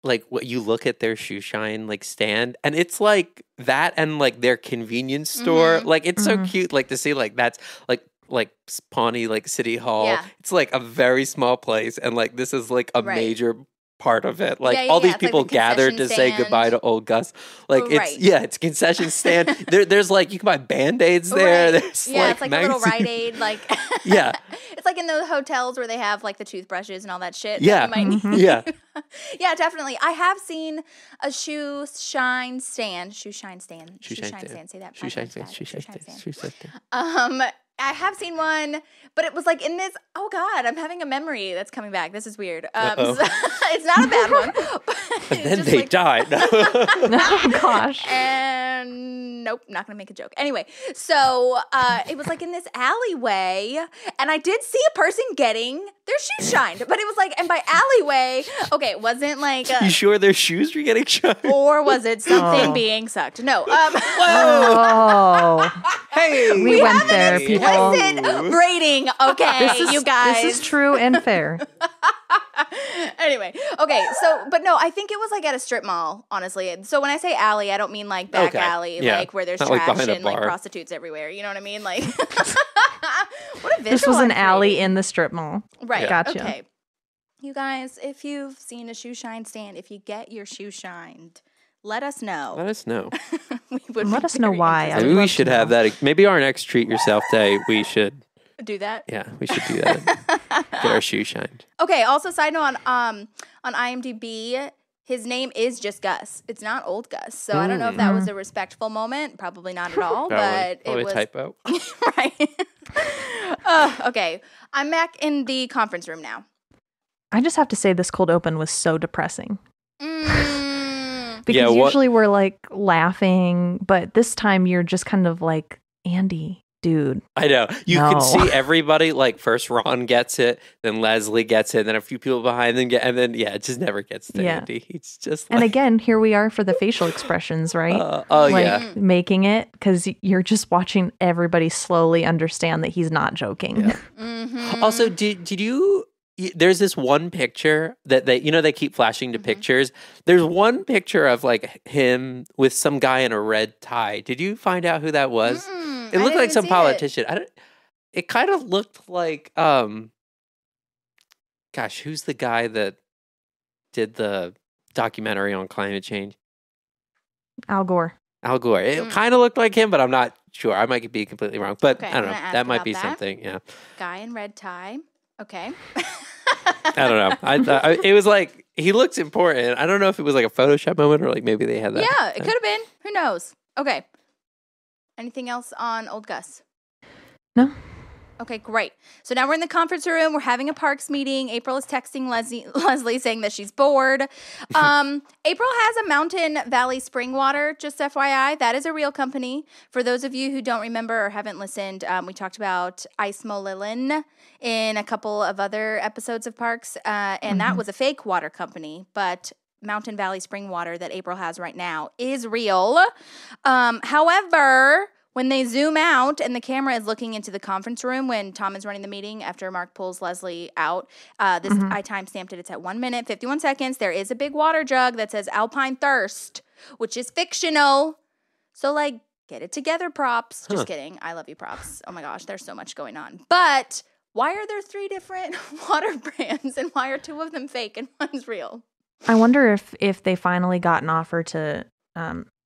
like what you look at their shoe shine like stand and it's like that and like their convenience store. Like it's so cute like to see like that's like Pawnee like City Hall. Yeah. It's like a very small place and like this is like a Right. major part of it. Like Yeah, all these it's like people the gathered to concession say stand. goodbye to old Gus. Like Right. it's a concession stand. There's like you can buy Band-Aids there. Right. There's Yeah, like it's like a little magazines. Rite Aid. Like, Yeah. It's like in the hotels where they have like the toothbrushes and all that shit. Yeah. That you might need. Yeah. Yeah, definitely. I have seen a shoe shine stand. Shoe shine stand. Shoe shine stand. Say that. Shoe 5 shine times stand. fast. Shoe shine stand. Shoe shine stand. I have seen one, but it was like in this. Oh God, I'm having a memory that's coming back. This is weird. It's not a bad one. And then they died. Oh, gosh. And nope, not gonna make a joke. Anyway, so it was like in this alleyway, and I did see a person getting their shoes shined, but it was like, and by alleyway, okay, it wasn't like, You sure their shoes were getting shined? or was it something Oh. being sucked? No. Oh. Hey, We went there, people. Explicit rating, okay, you guys. This is true and fair. Anyway, okay, so, but no, I think it was like at a strip mall, honestly. So when I say alley, I don't mean like back Okay, alley, yeah. like where there's Not like trash behind a and like bar. prostitutes everywhere. You know what I mean? Like, what a visual. This was an I'm alley creating. in the strip mall. Right. Gotcha. Okay. You guys, if you've seen a shoe shine stand, if you get your shoe shined, let us know. Let us know. Let us know why. Maybe we should have that. Maybe our next Treat Yourself Day, we should do that. Yeah, we should do that. Get our shoes shined. Okay. Also, side note on IMDb, his name is just Gus. It's not Old Gus. So I don't know if that was a respectful moment. Probably not at all. But probably it was a typo. Right. Okay. I'm back in the conference room now. I just have to say this cold open was so depressing. Because usually we're like laughing, but this time you're just kind of like, Andy, dude. I know. You can see everybody, like first Ron gets it, then Leslie gets it, then a few people behind them get, and then it just never gets to Andy. It's just and again, here we are for the facial expressions, right? Making it, because you're just watching everybody slowly understand that he's not joking. Yeah. Also, did you... There's this one picture that they keep flashing to pictures. There's one picture of like him with some guy in a red tie. Did you find out who that was? It looked like some politician. It kind of looked like gosh, who's the guy that did the documentary on climate change? Al Gore. It kind of looked like him, but I'm not sure. I might be completely wrong. But I don't know. That might be something. Yeah. Guy in red tie. Okay. I don't know. I thought it was like he looks important. I don't know if it was like a Photoshop moment or like maybe they had that. Yeah, it could have been. Who knows? Okay. Anything else on Old Gus? No. Okay, great. So now we're in the conference room. We're having a parks meeting. April is texting Leslie saying that she's bored. April has a Mountain Valley Spring Water, just FYI. That is a real company. For those of you who don't remember or haven't listened, we talked about Ice Molillin in a couple of other episodes of Parks, and that was a fake water company, but Mountain Valley Spring Water that April has right now is real. However, when they zoom out and the camera is looking into the conference room when Tom is running the meeting after Mark pulls Leslie out, I time-stamped it. It's at 1 minute, 51 seconds. There is a big water jug that says Alpine Thirst, which is fictional. So, like, get it together, props. Just kidding. I love you, props. Oh, my gosh. There's so much going on. But why are there 3 different water brands and why are 2 of them fake and one's real? I wonder if they finally got an offer to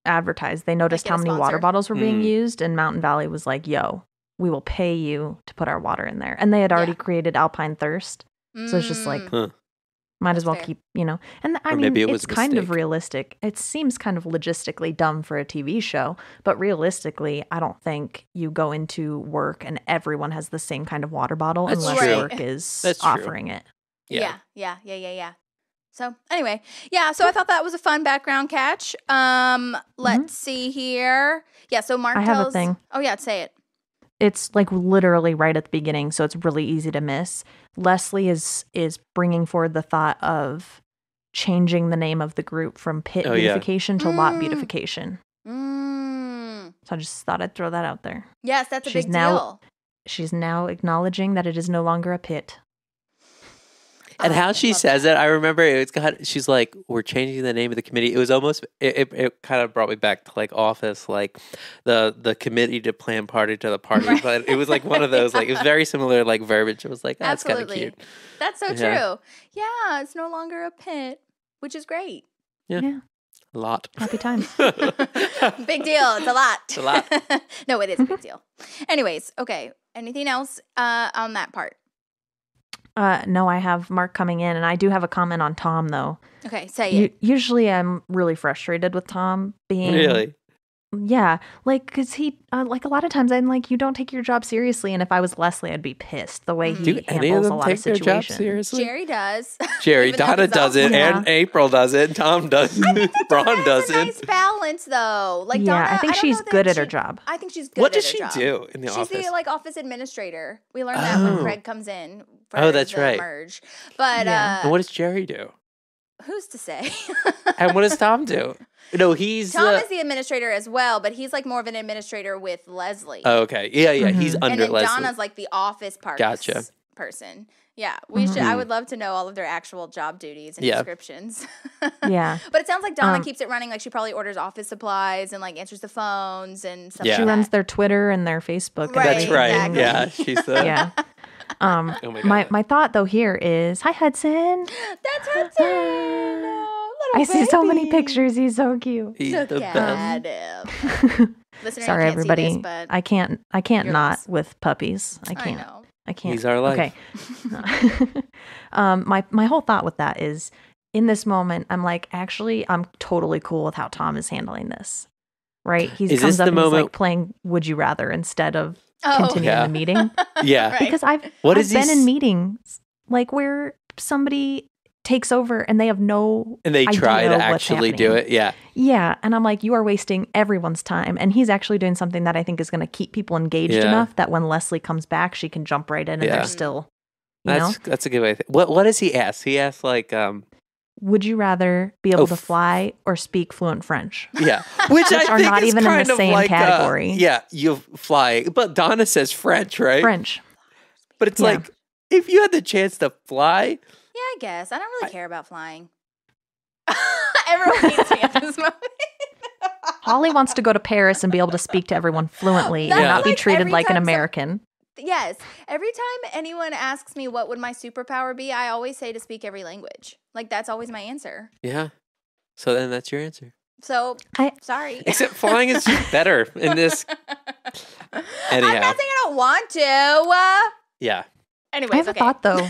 advertise. They noticed how many water bottles were being used, and Mountain Valley was like, yo, we will pay you to put our water in there. And they had already created Alpine Thirst. So it's just like, might as well keep, And I mean, it's kind of realistic. It seems kind of logistically dumb for a TV show, but realistically, I don't think you go into work and everyone has the same kind of water bottle unless work is offering it. Yeah. So anyway, so I thought that was a fun background catch. Let's see here. Yeah, so Mark I have a thing. Oh yeah, say it. It's like literally right at the beginning, so it's really easy to miss. Leslie is bringing forward the thought of changing the name of the group from Pit Beautification to Lot Beautification. So I just thought I'd throw that out there. Yes, that's a big deal. She's now acknowledging that it is no longer a pit. And how she says it, I remember she's like, we're changing the name of the committee. It was almost, it kind of brought me back to like Office, like the committee to plan party to the party. Right. But it was like one of those, like, it was very similar, like verbiage. It was like, that's kind of cute. That's so true. Yeah, it's no longer a pit, which is great. Yeah. A lot. Happy times. Big deal. It's a lot. It's a lot. No, it is a big deal. Anyways, okay. Anything else on that part? No, I have Mark coming in, and I do have a comment on Tom, though. Okay, say it. Usually I'm really frustrated with Tom being... Really? Yeah, like, because he, like, a lot of times I'm like, you don't take your job seriously, and if I was Leslie, I'd be pissed the way he handles a lot of situations. Their job seriously? Jerry does. Donna does it, and April does it, and Tom doesn't, Ron doesn't. A nice balance, though. Like, Donna, I think she's good at her job. I think she's good at her job. What does she do in the office? She's the, like, office administrator. We learned that when Craig comes in for that's the merge. But, and what does Jerry do? Who's to say? And what does Tom do? No, Tom is the administrator as well, but he's like more of an administrator with Leslie. Oh, okay. Yeah. He's under Leslie. And then Donna's like the office person. Yeah, we should. I would love to know all of their actual job duties and descriptions. Yeah. But it sounds like Donna keeps it running. Like she probably orders office supplies and like answers the phones and stuff like that. She runs their Twitter and their Facebook. Right, that's right. Exactly. Yeah, she's the... Yeah. My thought though here is, hi Hudson. That's Hudson. No, I see so many pictures. He's so cute. He's Look the at best. him. Listener, Sorry, you can't see everybody. this, but I can't not yours. with puppies. I can't. know. I can't. He's our life. Okay. My whole thought with that is, in this moment, I'm like, actually, I'm totally cool with how Tom is handling this. Right? He Is comes this up the and he's moment- like playing Would You Rather instead of Oh. continuing Yeah. the meeting. Yeah. Right. Because I've is been he in s- meetings like where somebody takes over and they have no And they try idea to what's actually do happening. it. Yeah. Yeah, and I'm like, you are wasting everyone's time. And he's actually doing something that I think is going to keep people engaged Yeah. enough that when Leslie comes back, she can jump right in and Yeah. they're still, you know? That's a good way. What does he ask? He asks like, Would you rather be able to f- fly or speak fluent French? yeah, which I are think not is even in the kind of same like, category. yeah, you fly, but Donna says French, right? French. But it's Yeah. like if you had the chance to fly, Yeah, I guess. I don't really care about flying. Everyone hates me at this moment. Holly wants to go to Paris and be able to speak to everyone fluently That's and not be like treated every like an time American. Yes. Every time anyone asks me what would my superpower be, I always say to speak every language. Like, that's always my answer. yeah. So then that's your answer. So, I- sorry. Except flying is just better in this. I'm Anyhow, not saying I don't want to. yeah. Anyways, I have okay. a thought though.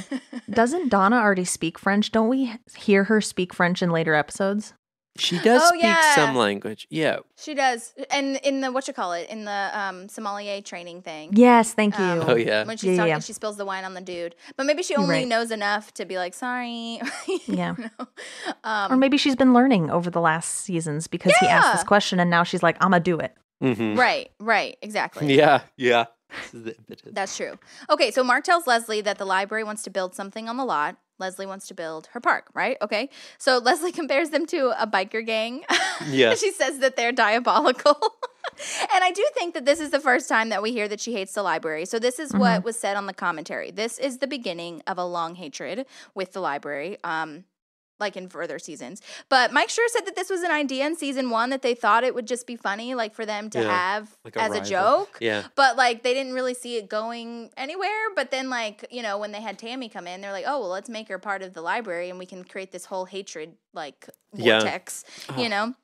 Doesn't Donna already speak French? Don't we hear her speak French in later episodes? She does Oh, speak yeah. some language. Yeah. She does. And in the, in the sommelier training thing. Yes, thank you. Oh yeah. When she's talking, Yeah. she spills the wine on the dude. But maybe she You're only right. knows enough to be like, sorry. Yeah. You know? Or maybe she's been learning over the last seasons because he asked this Yeah. question and now she's like, I'm going to do it. Mm-hmm. Right, exactly. Yeah. Yeah. This is the impetus. That's true. Okay, so Mark tells Leslie that the library wants to build something on the lot. Leslie wants to build her park, right? Okay. So Leslie compares them to a biker gang. Yeah. She says that they're diabolical. And I do think that this is the first time that we hear that she hates the library. So this is what was said on the commentary. This is the beginning of a long hatred with the library. Like in further seasons. But Mike Schur said that this was an idea in season 1 that they thought it would just be funny, like for them to Yeah, have like a as a rival. joke. Yeah. But like they didn't really see it going anywhere. But then like, you know, when they had Tammy come in, they're like, oh, well, let's make her part of the library and we can create this whole hatred like Yeah. vortex, you know?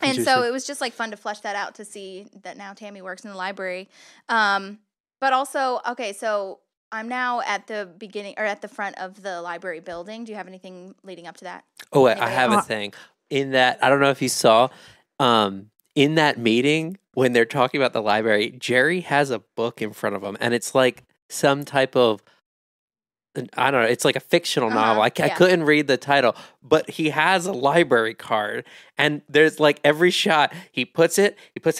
And so Interesting. it was just like fun to flesh that out to see that now Tammy works in the library. But also, okay, so I'm now at the beginning or at the front of the library building. Do you have anything leading up to that? Oh, wait, I Anybody have a else? thing. In that, I don't know if you saw, in that meeting when they're talking about the library, Jerry has a book in front of him, and it's like some type of, I don't know, it's like a fictional novel. I yeah. couldn't read the title, but he has a library card, and there's like every shot, he puts it,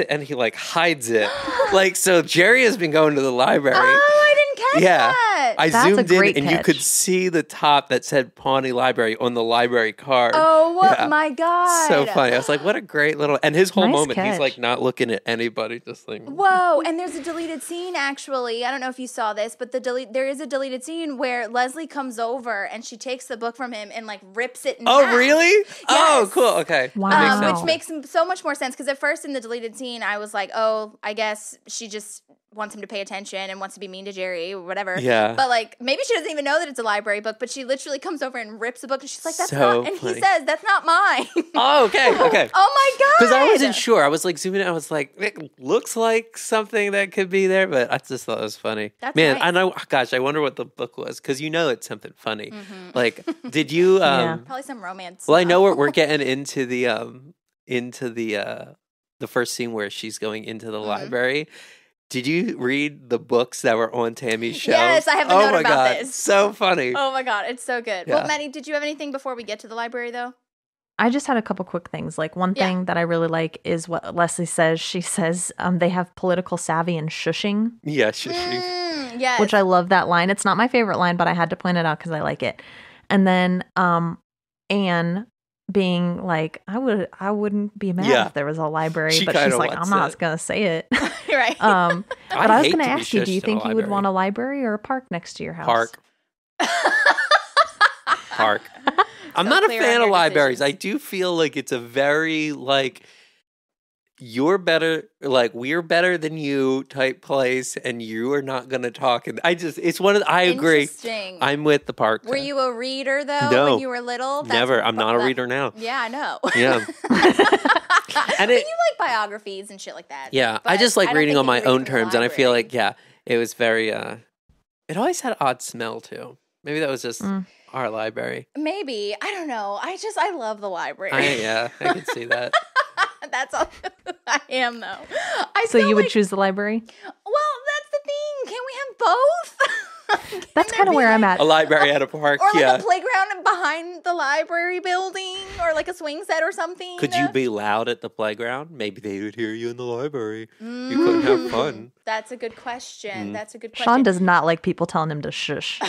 and he like hides it. Like, so Jerry has been going to the library. Oh, I didn't catch Yeah. that. I That's a zoomed in great and you could catch. see the top that said Pawnee Library on the library card. Oh Yeah. my God. So funny. I was like, what a great little, and his whole Nice moment, he's catch. like not looking at anybody, just like, Whoa, and there's a deleted scene actually. I don't know if you saw this, but there is a deleted scene where Leslie comes over and she takes the book from him and like rips it in half. oh, really? Oh, Yes. cool. Okay. Wow. That makes Which sense. makes so much more sense because at first in the deleted scene, I was like, oh, I guess she just wants him to pay attention and wants to be mean to Jerry or whatever. Yeah. But like, maybe she doesn't even know that it's a library book, but she literally comes over and rips the book and she's like, that's So not, and funny. he says, that's not mine. Oh, okay. Okay. Oh my God. Because I wasn't sure. I was like zooming in. I was like, it looks like something that could be there, but I just thought it was funny. That's Man, nice. I know. Gosh, I wonder what the book was because you know it's something funny. Like, did you? Yeah. Probably some romance. Well, I know we're getting into the first scene where she's going into the library. Did you read the books that were on Tammy's shelf? Yes, I have a oh note my about God, this. so funny. Oh my God, it's so good. Yeah. Well, Maddie, did you have anything before we get to the library though? I just had a couple quick things. Like one Yeah. thing that I really like is what Leslie says. She says they have political savvy and shushing, Yeah, she. Yes. which I love that line. It's not my favorite line, but I had to point it out because I like it. And then Anne being like, I wouldn't be mad Yeah. if there was a library, She but she's kinda like, wants I'm not it. gonna say it. right. But I was hate gonna to be ask you, do you shushed in a think you would library. want a library or a park next to your house? Park. Park. I'm So not a clear on fan your of libraries. decisions. I do feel like it's a very like you're better, like we're better than you type place, and you are not going to talk. And it's one of I agree. Interesting. I'm with the park. Were you a reader though when you were little? Never. I'm not a reader now. Yeah, I know. Yeah. And you like biographies and shit like that. Yeah, I just like reading on my own terms, and I feel like it was very. It always had an odd smell too. Maybe that was just our library. Maybe I don't know. I love the library. I can see that. That's all I am though. So you would choose the library? Well, that's the thing. Can we have both? That's kind of where I'm at. A library at a park, or like a playground behind the library building, or like a swing set or something. Could you be loud at the playground? Maybe they would hear you in the library. You couldn't have fun. That's a good question. That's a good question. Sean does not like people telling him to shush.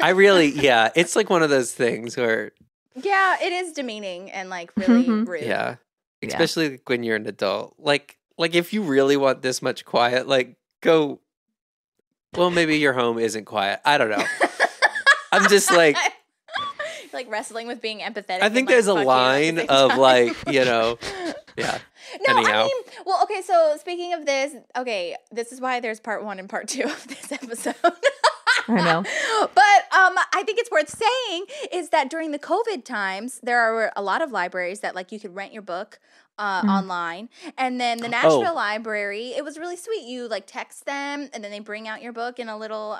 I really, it's like one of those things where. Yeah, it is demeaning and like really rude. Yeah. Especially when you're an adult. Like if you really want this much quiet, like go. Well, maybe your home isn't quiet. I don't know. I'm just like wrestling with being empathetic. I think there's a line of like, yeah. No, anyhow. I mean, well, okay, so speaking of this, this is why there's part 1 and part 2 of this episode. I know. But I think it's worth saying is that during the COVID times, there are a lot of libraries that like you could rent your book online. And then the Nashville Library, it was really sweet. You like text them and then they bring out your book in a little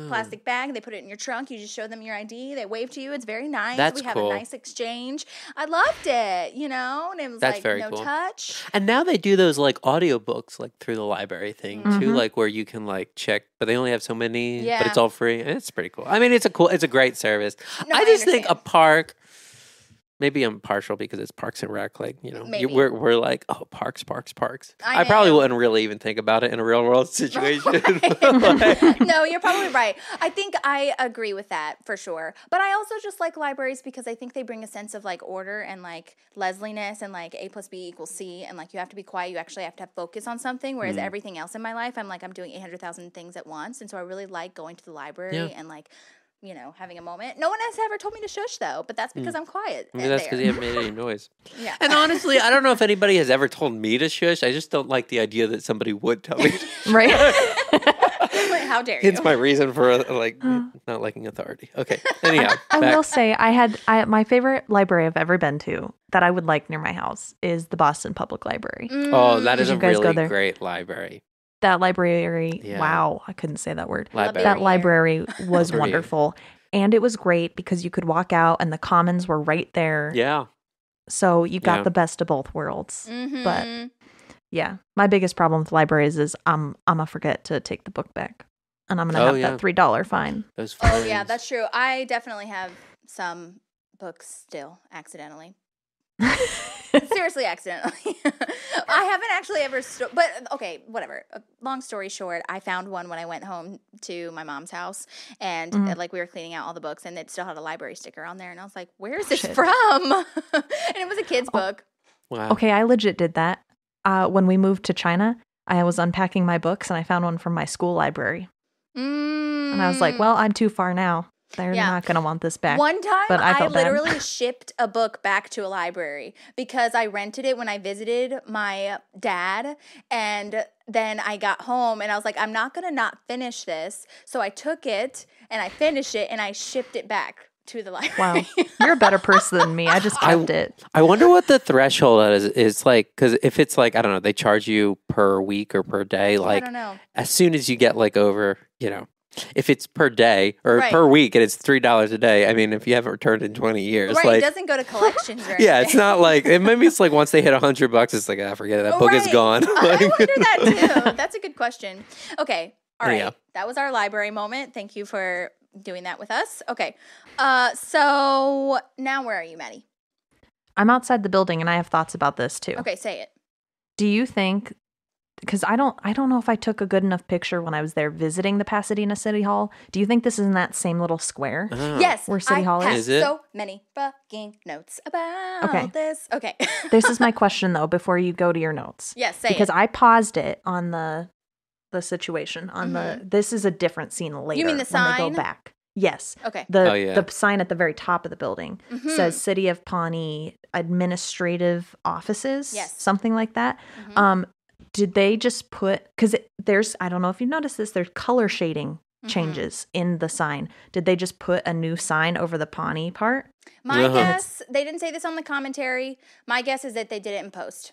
plastic bag. They put it in your trunk. You just show them your ID. They wave to you. It's very nice. That's we have cool. a nice exchange. I loved it, and it was That's like very no cool. touch. And now they do those like audiobooks like through the library thing too, like where you can like check, but they only have so many, but it's all free. It's pretty cool. I mean, it's a great service. No, I just think a park. Maybe I'm partial because it's Parks and Rec. Like, we're like, parks. I probably wouldn't really even think about it in a real world situation. Right. No, you're probably right. I think I agree with that for sure. But I also just like libraries because I think they bring a sense of like order and like Leslie'ness and like A plus B equals C. And like you have to be quiet. You actually have to have focus on something. Whereas everything else in my life, I'm doing 800,000 things at once. And so I really like going to the library and like, having a moment. No one has ever told me to shush, though, but that's because I'm quiet. Maybe that's because you haven't made any noise. Yeah. And honestly, I don't know if anybody has ever told me to shush. I just don't like the idea that somebody would tell me. Right. How dare you? It's my reason for not liking authority. Okay. Anyhow. I will say my favorite library I've ever been to that I would like near my house is the Boston Public Library. Oh, that is a really great library. That library, wow, I couldn't say that word. That library was wonderful. And it was great because you could walk out and the commons were right there. Yeah. So you got the best of both worlds. Mm-hmm. But yeah, my biggest problem with libraries is I'm going to forget to take the book back. And I'm going to have that $3 fine. Oh, yeah, that's true. I definitely have some books still accidentally. Seriously, accidentally. I haven't actually ever, but okay, whatever. Long story short, I found one when I went home to my mom's house, and we were cleaning out all the books, and it still had a library sticker on there, and I was like, "Where is this from?" And it was a kid's book. Wow. Okay, I legit did that. When we moved to China, I was unpacking my books, and I found one from my school library, and I was like, "Well, I'm too far now. They're not going to want this back." One time, but I literally shipped a book back to a library because I rented it when I visited my dad. And then I got home and I was like, I'm not going to not finish this. So I took it and I finished it and I shipped it back to the library. Wow. You're a better person than me. I just kept it. I wonder what the threshold is like, because if it's like, I don't know, they charge you per week or per day. Like, I don't know. As soon as you get like over, if it's per day or per week and it's $3 a day, I mean, if you haven't returned in 20 years, it doesn't go to collections or anything. Yeah, it's not like maybe it's like once they hit $100, it's like forget it, that book is gone. I wonder that too. That's a good question. Okay, all right, that was our library moment. Thank you for doing that with us. Okay, so now where are you, Maddie? I'm outside the building and I have thoughts about this too. Okay, say it. Do you think? Because I don't know if I took a good enough picture when I was there visiting the Pasadena City Hall. Do you think this is in that same little square? Yes. Where City Hall is? Is it? So many fucking notes about this. Okay. This is my question though, before you go to your notes. Yes, say because it. I paused it on the situation on this is a different scene later. You mean the sign? When they go back. Yes. Okay. The sign at the very top of the building says City of Pawnee administrative offices. Yes. Something like that. Mm-hmm. Did they just put, because there's, I don't know if you've noticed this, there's color shading changes in the sign. Did they just put a new sign over the Pawnee part? My guess, they didn't say this on the commentary. My guess is that they did it in post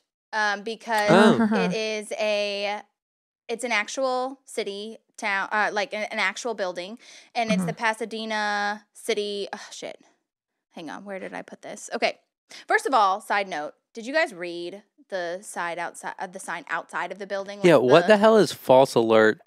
because it's an actual city town, like an actual building, and it's the Pasadena City. Oh, shit. Hang on. Where did I put this? Okay. First of all, side note, did you guys read the sign outside of the building? Yeah, what the hell is false alert?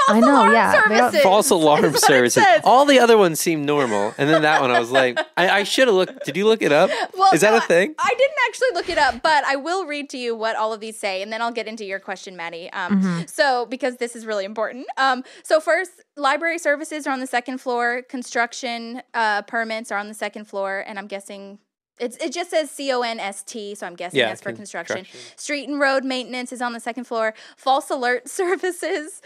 I know, services. False alarm services. All the other ones seem normal. And then that one, I was like, I should have looked. Did you look it up? Well, is that a thing? I didn't actually look it up, but I will read to you what all of these say, and then I'll get into your question, Maddie. So, because this is really important. So first, library services are on the second floor. Construction permits are on the second floor, and I'm guessing... It just says CONST, so I'm guessing that's for construction. Street and road maintenance is on the second floor. False alert services.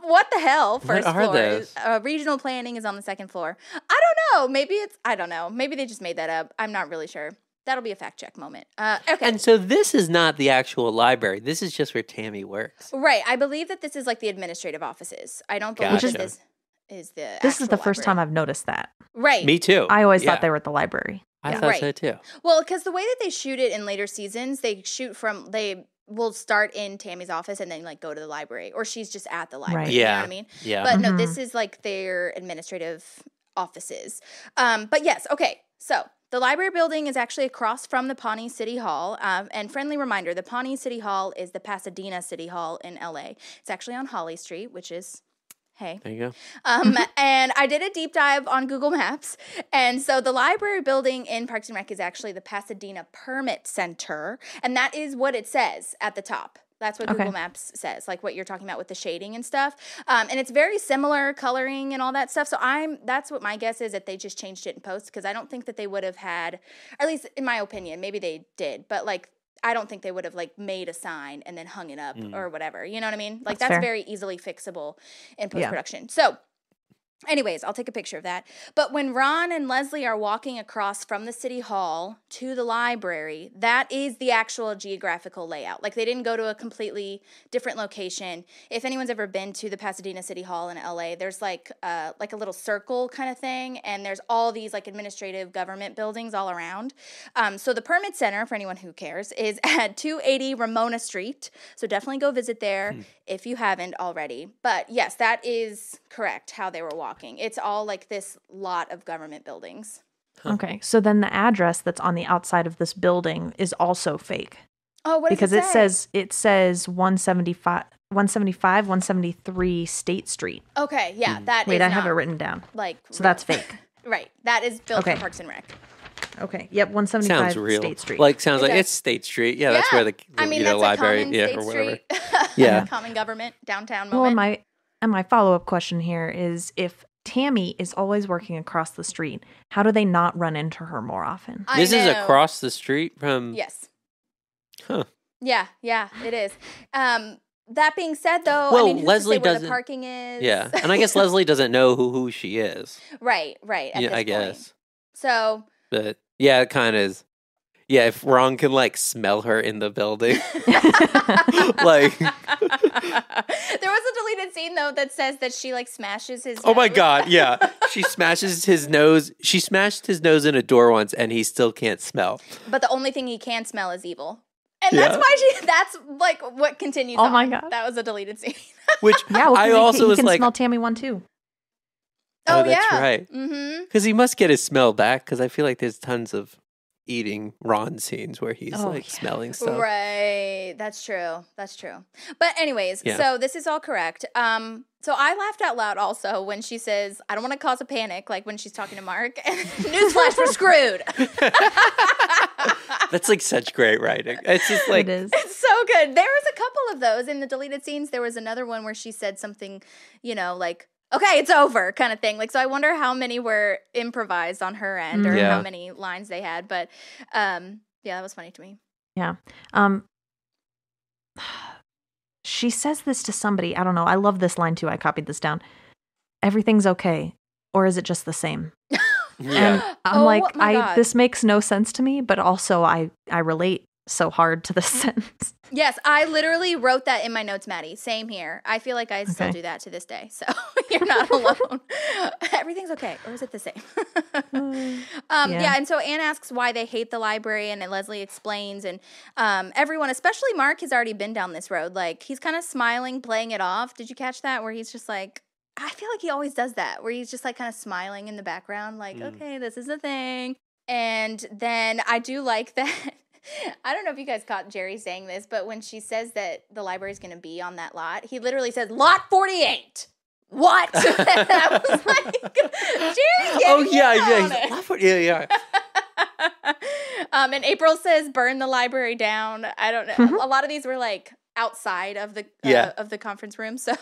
What the hell? First floor. Those? Regional planning is on the second floor. I don't know. I don't know. Maybe they just made that up. I'm not really sure. That'll be a fact check moment. Okay. And so this is not the actual library. This is just where Tammy works. Right. I believe that this is like the administrative offices. I don't believe that this is the This is the first time I've noticed that. Right. Me too. I always thought they were at the library. I thought so too. Well, because the way that they shoot it in later seasons, they will start in Tammy's office and then like go to the library, or she's just at the library. Right. You know what I mean? Yeah. But no, this is like their administrative offices. But yes, okay. So the library building is actually across from the Pawnee City Hall. And friendly reminder, the Pawnee City Hall is the Pasadena City Hall in LA. It's actually on Holly Street, which is... Hey. There you go. And I did a deep dive on Google Maps. And so the library building in Parks and Rec is actually the Pasadena Permit Center. And that is what it says at the top. That's what Google Maps says, like what you're talking about with the shading and stuff. And it's very similar coloring and all that stuff. So that's what my guess is, that they just changed it in post, because I don't think that they would have had, or at least in my opinion, maybe they did, but like, I don't think they would have like made a sign and then hung it up or whatever. You know what I mean? Like that's very easily fixable in post-production. Yeah. So anyways, I'll take a picture of that. But when Ron and Leslie are walking across from the city hall to the library, that is the actual geographical layout. Like they didn't go to a completely different location. If anyone's ever been to the Pasadena City Hall in LA, there's like a little circle kind of thing, and there's all these like administrative government buildings all around. So the Permit Center, for anyone who cares, is at 280 Ramona Street. So definitely go visit there if you haven't already. But yes, that is correct how they were walking. It's all like this lot of government buildings. Okay, so then the address that's on the outside of this building is also fake. Oh, what does because it say? it says 173 State Street. Okay, yeah, that Wait, is I have it written down. Like so that's fake. Right, that is built for Parks and Rec. Okay, yep, 175 State Street. Sounds like it's State Street. Yeah, that's where the that's library, State or whatever. Street. Common government downtown moment. Well, and my follow-up question here is, if Tammy is always working across the street, how do they not run into her more often? This is across the street from... Yes. Huh. Yeah, it is. That being said, though, well, who's Leslie to say where doesn't... the parking is? Yeah, and I guess Leslie doesn't know who she is. Right, at this I guess. point. So... But, yeah, it kind of is... Yeah, if Ron can, like, smell her in the building. Like... There was a deleted scene, though, that says that she, like, smashes his nose. Oh, my God, yeah. She smashes his nose. She smashed his nose in a door once, and he still can't smell. But the only thing he can smell is evil. And that's why that's, like, what continues on. Oh, my God. That was a deleted scene. Which I also was like... He can like... smell Tammy one, too. Oh, that's right. Because he must get his smell back, because I feel like there's tons of eating Ron scenes where he's smelling stuff. Right. That's true. But anyways, so this is all correct. So I laughed out loud also when she says, I don't want to cause a panic, like when she's talking to Mark. Newsflash, we're screwed. That's like such great writing. It's just like... It is. It's so good. There was a couple of those in the deleted scenes. There was another one where she said something, like, okay, it's over kind of thing. Like, so I wonder how many were improvised on her end or how many lines they had. But that was funny to me. Yeah. She says this to somebody. I don't know. I love this line too. I copied this down. Everything's okay. Or is it just the same? And I'm this makes no sense to me, but also I relate so hard to this sentence. Yes, I literally wrote that in my notes, Maddie. Same here. I feel like I still do that to this day. So you're not alone. Everything's okay. Or is it the same? And so Anne asks why they hate the library, and then Leslie explains, and everyone, especially Mark, has already been down this road. Like, he's kind of smiling, playing it off. Did you catch that? Where he's just like, I feel like he always does that, where he's just like kind of smiling in the background, like, okay, this is the thing. And then I do like that. I don't know if you guys caught Jerry saying this, but when she says that the library is going to be on that lot, he literally says, lot 48. What? I was like, Jerry's getting lot 48, yeah. And April says, burn the library down. I don't know. A lot of these were like outside of the conference room, so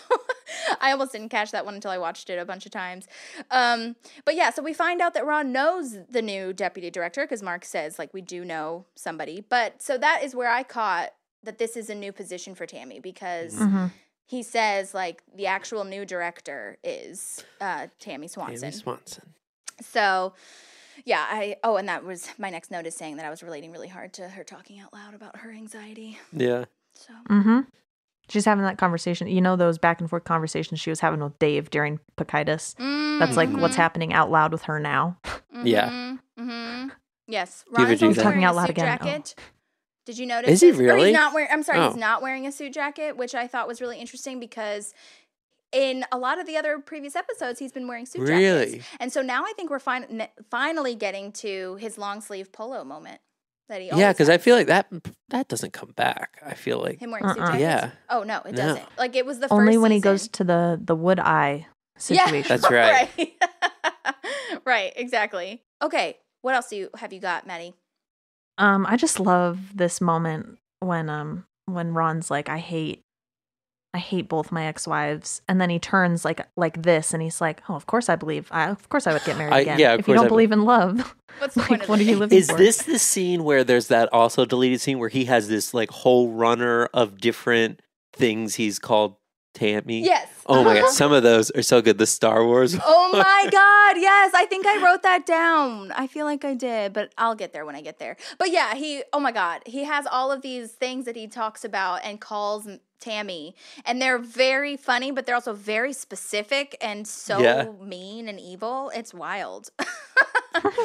I almost didn't catch that one until I watched it a bunch of times. But yeah, so we find out that Ron knows the new deputy director, because Mark says, like, we do know somebody. But so that is where I caught that this is a new position for Tammy, because he says, like, the actual new director is Tammy Swanson. So yeah, and that was my next note, is saying that I was relating really hard to her talking out loud about her anxiety. Yeah. So. She's having that conversation. You know, those back and forth conversations she was having with Dave during Pocahontas. That's like what's happening out loud with her now. Yeah. Yes. Ron's talking out loud again. Jacket. Did you notice? Is he really? He's not wearing. I'm sorry, he's not wearing a suit jacket, which I thought was really interesting, because in a lot of the other previous episodes, he's been wearing suit jackets. Really? And so now I think we're finally getting to his long sleeve polo moment. Because I feel like that doesn't come back. I feel like him wearing suit jackets. Yeah. Oh no, it doesn't. Like, it was the only first when season. he goes to the wood eye situation. Yeah, that's right. Right, exactly. Okay, what else have you got, Maddie? I just love this moment when Ron's like, I hate both my ex-wives, and then he turns like this, and he's like, oh, of course I would get married again. If you don't believe in love, what's the point of what are you living Is for? this the scene where there's that also deleted scene where he has this like whole runner of different things he's called Tammy? Yes. Oh my God, some of those are so good. The Star Wars. Oh my God, yes. I think I wrote that down. I feel like I did, but I'll get there when I get there. But yeah, oh my God, he has all of these things that he talks about and calls Tammy, and they're very funny, but they're also very specific and so mean and evil. It's wild.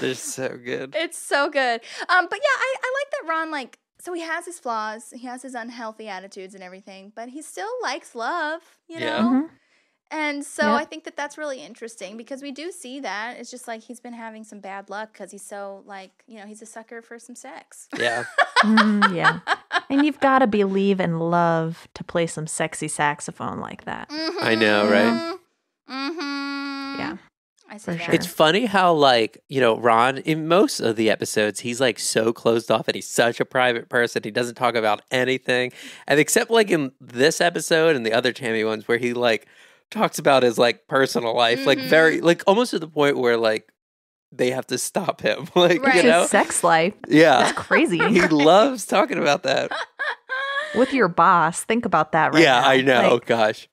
They're so good. It's so good. But yeah, I like that Ron, like, so he has his flaws, he has his unhealthy attitudes and everything, but he still likes love, you know? And so I think that's really interesting, because we do see that. It's just like he's been having some bad luck because he's so, like, you know, he's a sucker for some sex. Yeah. Yeah. And you've got to believe in love to play some sexy saxophone like that. I know, right? Yeah. I see that. Sure. It's funny how, like, you know, Ron, in most of the episodes, he's like so closed off and he's such a private person. He doesn't talk about anything. And except like in this episode and the other Tammy ones where he like talks about his like personal life, like very, like almost to the point where like they have to stop him. Like, you know? His sex life. Yeah. That's crazy. He loves talking about that. With your boss. Think about that right now. Yeah, I know. Like, gosh.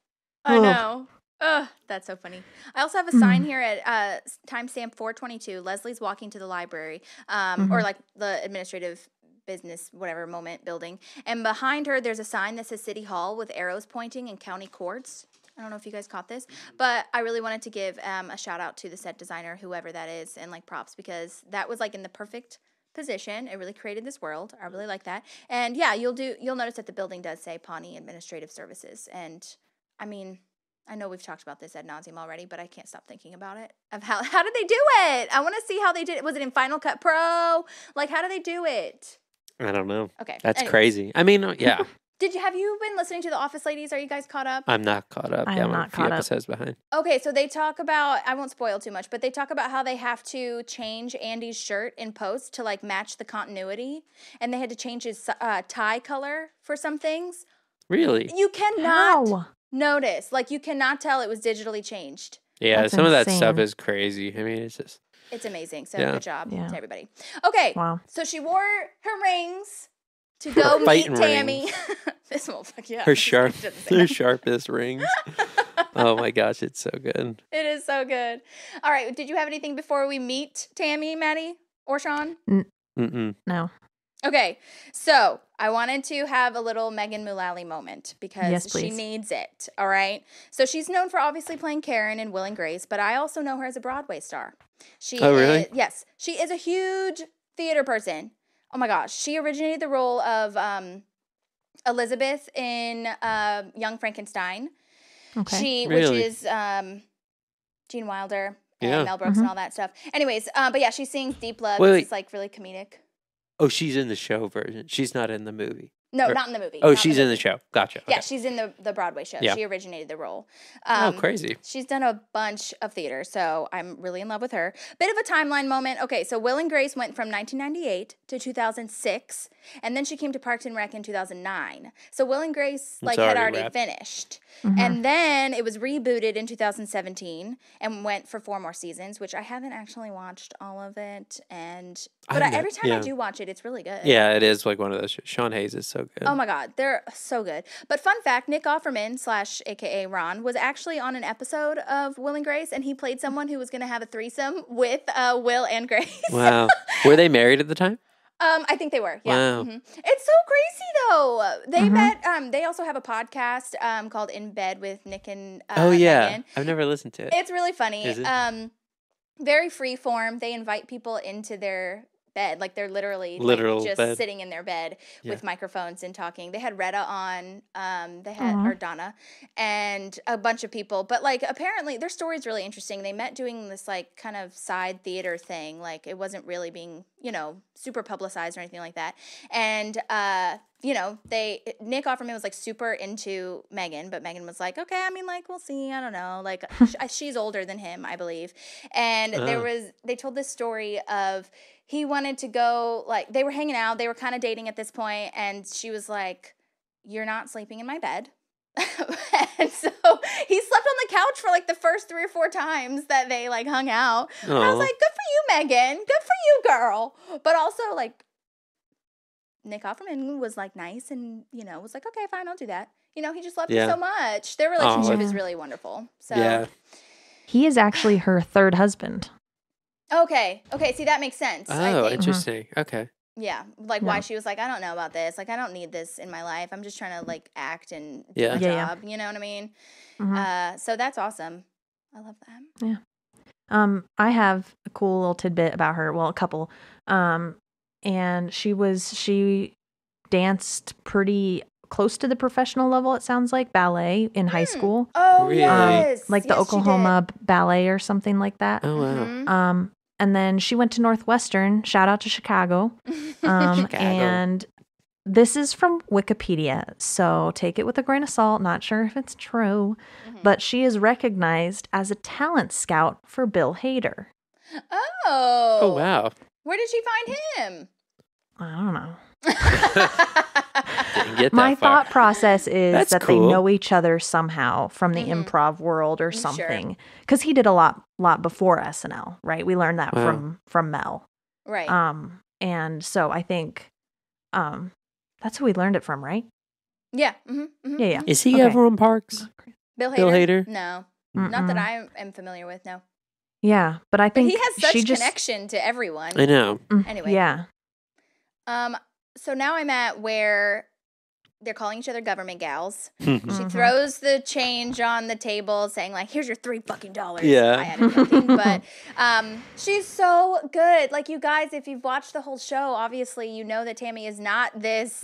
I know. Ugh, that's so funny. I also have a sign here at timestamp 422. Leslie's walking to the library, or like the administrative business, whatever moment building. And behind her, there's a sign that says City Hall with arrows pointing and county courts. I don't know if you guys caught this, but I really wanted to give a shout out to the set designer, whoever that is, and like props, because that was like in the perfect position. It really created this world. I really like that. And yeah, you'll notice that the building does say Pawnee Administrative Services. And I mean, I know we've talked about this ad nauseum already, but I can't stop thinking about it. Of how did they do it? I want to see how they did it. Was it in Final Cut Pro? Like, how do they do it? I don't know. Okay. That's crazy. I mean, yeah. Have you been listening to The Office Ladies? Are you guys caught up? I'm not caught up. I'm not a few caught up. episodes behind. Okay, so they talk about, I won't spoil too much, but they talk about how they have to change Andy's shirt in post to like match the continuity, and they had to change his tie color for some things. Really? You cannot notice, like you cannot tell it was digitally changed. Yeah, That's some of that insane. stuff is crazy. I mean, it's amazing. So good job to everybody. Okay, so she wore her rings to go meet Tammy. This won't fuck you up. Her sharpest rings. Oh my gosh, it's so good. It is so good. All right, did you have anything before we meet Tammy, Maddie, or Sean? No. Okay, so I wanted to have a little Megan Mullally moment because she needs it, all right? So she's known for obviously playing Karen in Will and Grace, but I also know her as a Broadway star. Really? Yes, she is a huge theater person. Oh my gosh, she originated the role of Elizabeth in Young Frankenstein. Okay. Which is Gene Wilder and Mel Brooks and all that stuff. Anyways, but yeah, she sings Deep Love. It's like really comedic. Oh, she's in the show version. She's not in the movie. No, not in the movie. Oh, she's in the show. Gotcha. Okay. Yeah, she's in the Broadway show. Yeah. She originated the role. Crazy. She's done a bunch of theater, so I'm really in love with her. Bit of a timeline moment. Okay, so Will and Grace went from 1998 to 2006, and then she came to Parks and Rec in 2009. So Will and Grace had already finished. And then it was rebooted in 2017 and went for 4 more seasons, which I haven't actually watched all of it. But every time I do watch it, it's really good. Yeah, it is like one of those. Sean Hayes is so good. Oh my God, they're so good. But fun fact, Nick Offerman / AKA Ron was actually on an episode of Will and Grace, and he played someone who was going to have a threesome with Will and Grace. Wow. Were they married at the time? I think they were. Yeah. Wow. It's so crazy though. They met. They also have a podcast called In Bed with Nick and Megan. I've never listened to it. It's really funny. Is it? Very free form. They invite people into their bed, like they're literally just bed. sitting in their bed with microphones and talking. They had Retta on, they had or Donna, and a bunch of people. But like apparently their story's really interesting. They met doing this like kind of side theater thing. Like it wasn't really being, super publicized or anything like that. And Nick Offerman was like super into Megan, but Megan was like, okay, I mean, like, we'll see. I don't know. Like she's older than him, I believe. And they told this story of, he wanted to go, like, they were hanging out. They were kind of dating at this point, and she was like, you're not sleeping in my bed. And so he slept on the couch for, like, the first 3 or 4 times that they, like, hung out. And I was like, good for you, Megan. Good for you, girl. But also, like, Nick Offerman was, like, nice and, was like, okay, fine, I'll do that. He just loved her so much. Their relationship is really wonderful. So he is actually her 3rd husband. Okay, see, that makes sense. Oh, interesting. Okay. Yeah, like why she was like, I don't know about this. Like, I don't need this in my life. I'm just trying to, like, act and do a job. You know what I mean? So that's awesome. I love that. Yeah. I have a cool little tidbit about her. Well, a couple. And she danced pretty close to the professional level, it sounds like, ballet in high school. Oh, really? Yes. Like the Oklahoma Ballet or something like that. Oh, wow. And then she went to Northwestern. Shout out to Chicago. And this is from Wikipedia, so take it with a grain of salt. Not sure if it's true, but she is recognized as a talent scout for Bill Hader. Oh, wow. Where did she find him? I don't know. Didn't get that My far. thought process is That's that cool. they know each other somehow from the improv world or something. Because he did a lot before SNL, right? We learned that from Mel, right? And so I think that's who we learned it from, right? Yeah. Yeah. Is he ever on Parks? Bill Hader? Bill Hader? No, not that I am familiar with. No. Yeah, but I think he has such connection to everyone. I know. Anyway. Yeah. So now I'm at where they're calling each other government gals. She throws the change on the table saying, like, here's your $3 Yeah. I had it joking, but she's so good. Like, you guys, if you've watched the whole show, obviously you know that Tammy is not this,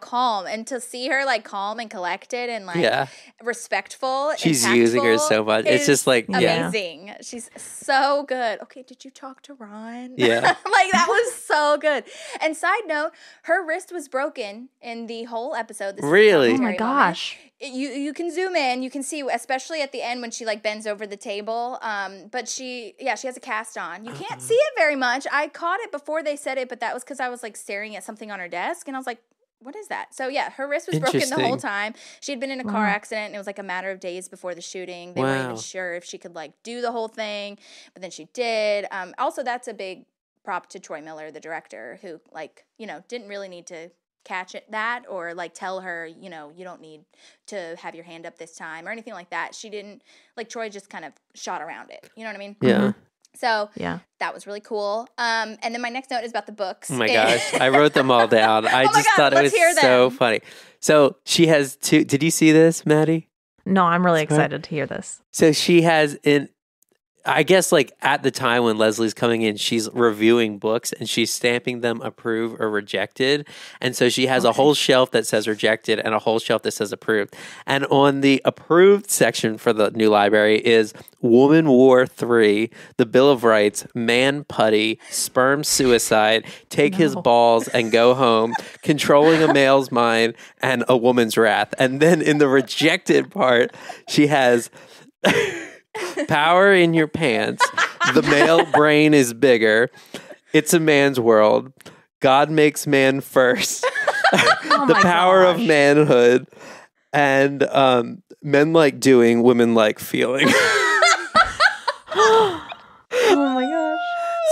calm. And to see her, like, calm and collected and, like, respectful, she's using her so much. It's just, like, amazing. She's so good. Okay, did you talk to Ron? Yeah. Like, that was so good. And side note, her wrist was broken in the whole episode. This really? Oh my gosh. You can zoom in. You can see, especially at the end when she like bends over the table. But she has a cast on. You can't see it very much. I caught it before they said it, but that was because I was like staring at something on her desk, and I was like, what is that? So yeah, her wrist was broken the whole time. She had been in a car accident, and it was like a matter of days before the shooting. They weren't even sure if she could like do the whole thing, but then she did. Also, that's a big prop to Troy Miller, the director, who like, didn't really need to catch that or like tell her, you know, you don't need to have your hand up this time or anything like that. She didn't, like Troy just kind of shot around it. You know what I mean? Yeah. So that was really cool. And then my next note is about the books. Oh my gosh, I wrote them all down. I just thought it was so funny. So she has two. Did you see this, Maddie? No, I'm really excited to hear this. So she has I guess like at the time when Leslie's coming in, she's reviewing books and she's stamping them approve or rejected. And so she has a whole shelf that says rejected and a whole shelf that says approved. And on the approved section for the new library is Woman War 3, the Bill of Rights, Man Putty, Sperm Suicide, Take His Balls and Go Home, Controlling a Male's Mind, and A Woman's Wrath. And then in the rejected part, she has... Power in Your Pants, The Male Brain is Bigger, It's a Man's World, God Makes Man First, The Power of Manhood, and Men Like Doing, Women Like Feeling. Oh my gosh.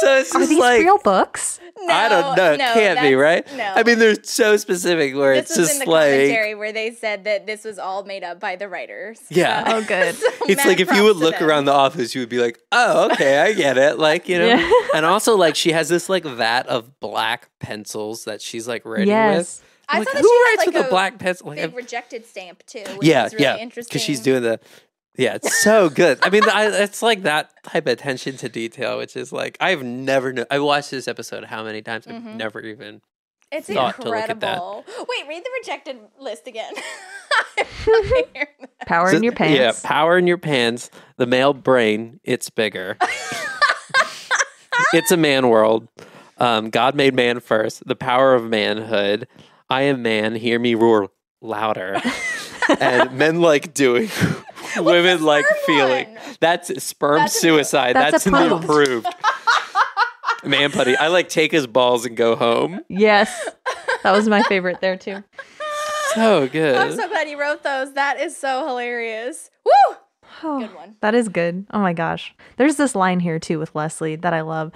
So it's just Are these real books? No, I don't know. It can't be, right? No. I mean, they're so specific where it's just in the like... commentary where they said that this was all made up by the writers. Yeah. Oh, good. So it's like if you would look around the office, you would be like, oh, okay, I get it. Like, you know? Yeah. And also, like, she has this, like, vat of black pencils that she's, like, writing with. I like, saw that who she writes had, like, with a black pencil? Like, big rejected stamp, too, which is really interesting. because she's doing the... Yeah, it's so good. I mean, it's like that type of attention to detail, which is like, I've never known. I watched this episode how many times? I've never even It's thought incredible. to look at that. Wait, read the rejected list again. Power in Your Pants. Yeah, Power in Your Pants, The Male Brain, It's Bigger. It's a Man World, God Made Man First, The Power of Manhood, I Am Man, Hear Me Roar Louder, and Men Like Doing, Women Like Feeling. one? That's Sperm Suicide. That's in the approved. Man Putty. I like Take His Balls and Go Home. Yes. That was my favorite there, too. So good. I'm so glad you wrote those. That is so hilarious. Woo! Oh, Good one. That is good. Oh my gosh. There's this line here too with Leslie that I love.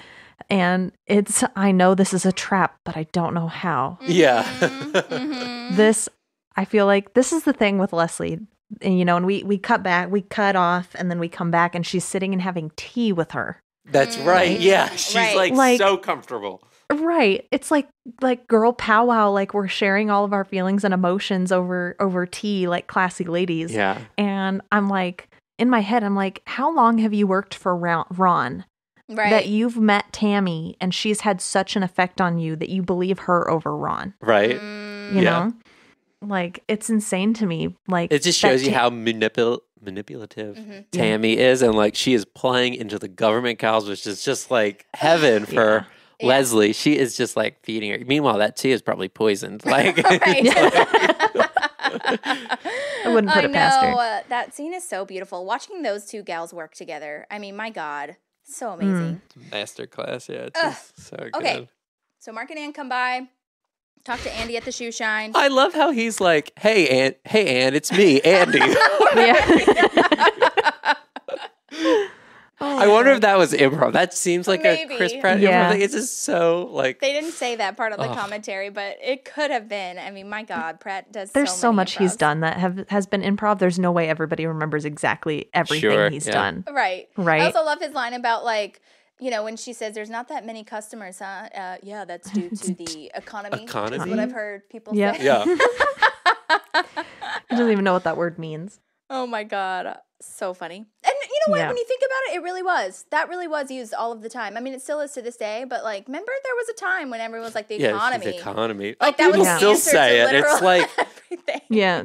And it's, I know this is a trap, but I don't know how. Yeah. This, I feel like this is the thing with Leslie. And, you know, and we cut off and then we come back and she's sitting and having tea with her. That's right. Yeah. She's Right. like so comfortable. Right. It's like girl powwow, like we're sharing all of our feelings and emotions over tea, like classy ladies. Yeah. And I'm like, in my head, I'm like, how long have you worked for Ron? Right. That you've met Tammy and she's had such an effect on you that you believe her over Ron. Right. You know? Like, it's insane to me. Like, it just shows you how manipulative Tammy is, and like she is playing into the government cows, which is just like heaven for Leslie. She is just like feeding her. Meanwhile, that tea is probably poisoned. Like, I wouldn't put it past her. That scene is so beautiful. Watching those two gals work together. I mean, my God, so amazing. Masterclass. Yeah, it's just so good. Okay, so Mark and Ann come by. Talk to Andy at the shoe shine. I love how he's like, "Hey, Ann, it's me, Andy." I wonder if that was improv. That seems like Maybe. a Chris Pratt improv thing. It's just so like they didn't say that part of the commentary, but it could have been. I mean, my God, Pratt does. There's so much improvs. he's done that has been improv. There's no way everybody remembers exactly everything he's done. Right. Right. I also love his line about like, you know, when she says there's not that many customers, huh? Yeah, that's due to the economy. That's what I've heard people say. Yeah. He doesn't even know what that word means. Oh my God. So funny. And you know what? When you think about it, it really was. That really was used all of the time. I mean, it still is to this day, but like, remember there was a time when everyone was like, the economy. The economy. Like, that was the still answer say to it. It's like, everything. Yeah.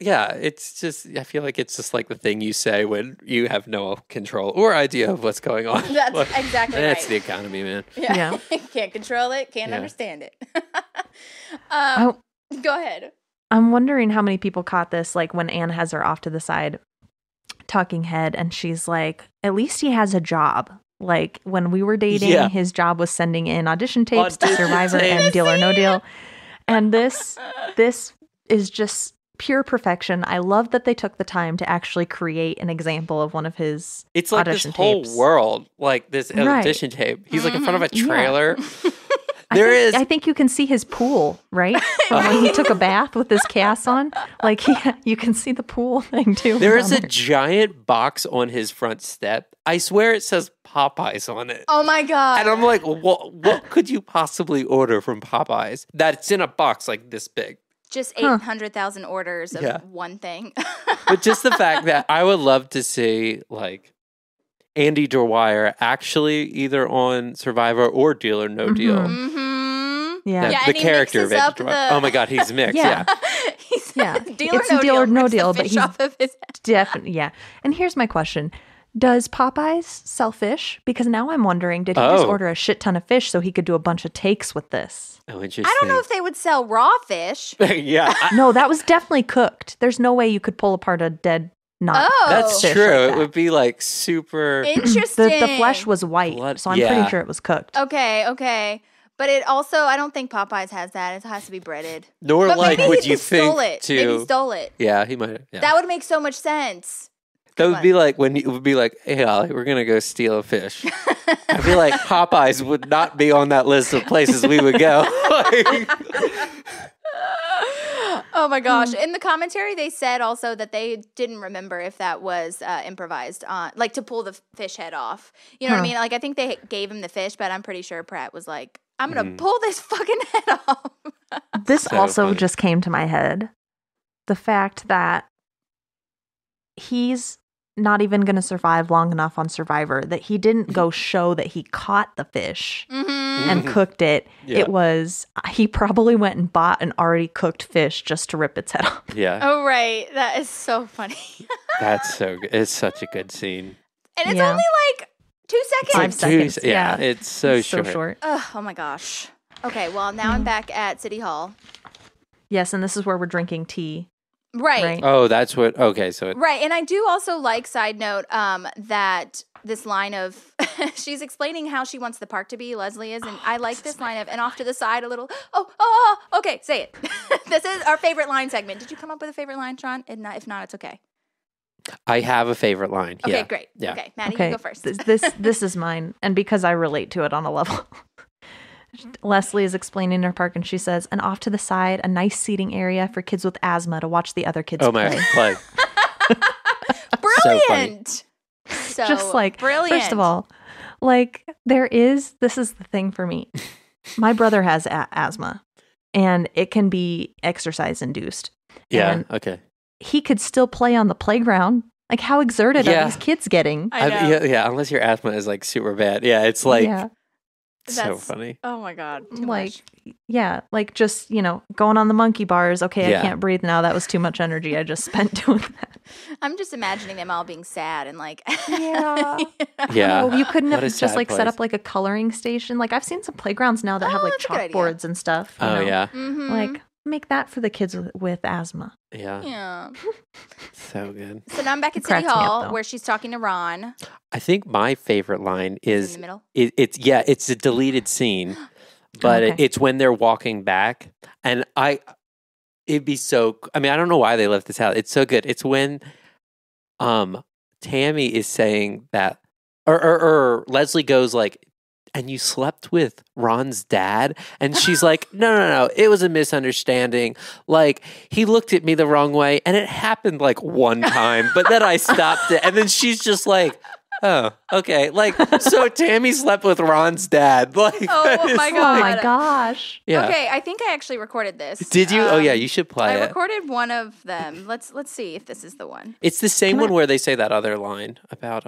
Yeah, it's just, I feel like it's just like the thing you say when you have no control or idea of what's going on. That's exactly right. That's the economy, man. Yeah. Can't control it, can't understand it. Go ahead. I'm wondering how many people caught this, like when Anne has her off to the side, talking head, and she's like, at least he has a job. Like when we were dating, his job was sending in audition tapes to Survivor and Deal or No Deal. And this is just pure perfection. I love that they took the time to actually create an example of one of his It's like audition this whole tapes. world, like this audition tape. He's like in front of a trailer. I think you can see his pool, right? From when he took a bath with his cast on. Like, you can see the pool thing, too. There is a giant box on his front step. I swear it says Popeyes on it. Oh, my God. And I'm like, what could you possibly order from Popeyes that's in a box like this big? Just 800,000 orders of one thing. But just the fact that I would love to see, like, Andy Dwyer actually either on Survivor or Deal or No Deal. Mm-hmm. Yeah. The character of Andy Dwyer. Oh my God, he's mixed. Yeah. He's Deal or No Deal, but he's off of his head. definitely, And here's my question. Does Popeyes sell fish? Because now I'm wondering, did he just order a shit ton of fish so he could do a bunch of takes with this? Oh, interesting. I don't know if they would sell raw fish. Yeah. No, that was definitely cooked. There's no way you could pull apart a dead That's fish true. like that. It would be like super Interesting. The flesh was white, so I'm pretty sure it was cooked. Okay. But it also, I don't think Popeyes has that. It has to be breaded. Nor but like maybe would he you stole think it. to Maybe he stole it. Yeah, he might have. Yeah. That would make so much sense. That would be like when it would be like, hey, Ollie, we're going to go steal a fish. I feel like Popeyes would not be on that list of places we would go. Oh my gosh. In the commentary, they said also that they didn't remember if that was improvised on, like to pull the fish head off. You know what I mean? Like, I think they gave him the fish, but I'm pretty sure Pratt was like, I'm going to pull this fucking head off. This So also funny. just came to my head. The fact that he's not even going to survive long enough on Survivor, that he didn't go show that he caught the fish and cooked it. Yeah. It was, he probably went and bought an already cooked fish just to rip its head off. Yeah. Oh, right. That is so funny. That's so good. It's such a good scene. And it's Yeah. only like 2 seconds. 5 seconds. Yeah, it's so It's short. so short. Ugh, oh my gosh. Okay, well, now I'm back at City Hall. Yes, and this is where we're drinking tea. Right. Oh, that's what. Okay, so Right. And I do also like, side note, that this line of, she's explaining how she wants the park to be, Leslie is, and I like this line of, and off to the side a little, okay, say it. This is our favorite line segment. Did you come up with a favorite line, Sean? If not, it's okay. I have a favorite line. Okay, Yeah. great. Yeah. Okay, Maddie, Okay, you go first. This is mine, and because I relate to it on a level. Leslie is explaining her park, and she says, and off to the side, a nice seating area for kids with asthma to watch the other kids Oh my play. Brilliant. So Just like, brilliant. first of all, like this is the thing for me. My brother has asthma, and it can be exercise induced. Yeah. And Okay. he could still play on the playground. Like, how exerted are these kids getting? I know. Yeah. Unless your asthma is like super bad. Yeah. It's like so That's- funny. Oh my God. Too like much. like just going on the monkey bars. Okay, Yeah. I can't breathe now. That was too much energy I just spent doing that. I'm just imagining them all being sad and like, Yeah. Yeah. Oh, you couldn't What have a just sad like set place. up like a coloring station. Like, I've seen some playgrounds now that have like that's a good idea. chalkboards and stuff. you Oh know? yeah. Mhm. Like, make that for the kids with asthma. Yeah. Yeah. So good. So now I'm back at It City cracks me up, Hall though. where she's talking to Ron. I think my favorite line In is the middle. it's a deleted scene, but Okay. it's when they're walking back, and it'd be so. I mean, I don't know why they left this out. It's so good. It's when Tammy is saying that, or Leslie goes like, and you slept with Ron's dad? And she's like, no, it was a misunderstanding. Like, he looked at me the wrong way, and it happened like one time, but then I stopped it. And then she's just like, oh, okay. Like, so Tammy slept with Ron's dad. Like, Oh my God. Oh my gosh. yeah. Okay, I think I actually recorded this. Did you? Oh yeah, you should play I it. recorded one of them. Let's see if this is the one. It's the same one where they say that other line about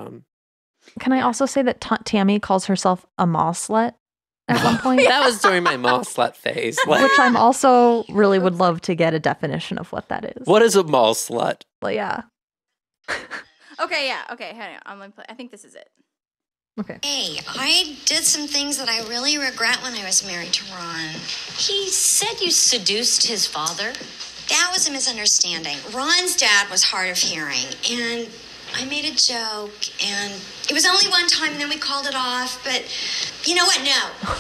Can I also say that Tammy calls herself a mall slut at one point? That was during my mall slut phase. Like, Which I'm also really would love to get a definition of what that is. what is a mall slut? But yeah. Okay, yeah. Okay, hang on. I'm gonna play. I think this is it. Okay. Hey, I did some things that I really regret when I was married to Ron. He said you seduced his father. That was a misunderstanding. Ron's dad was hard of hearing, and I made a joke, and it was only one time, and then we called it off, but you know what?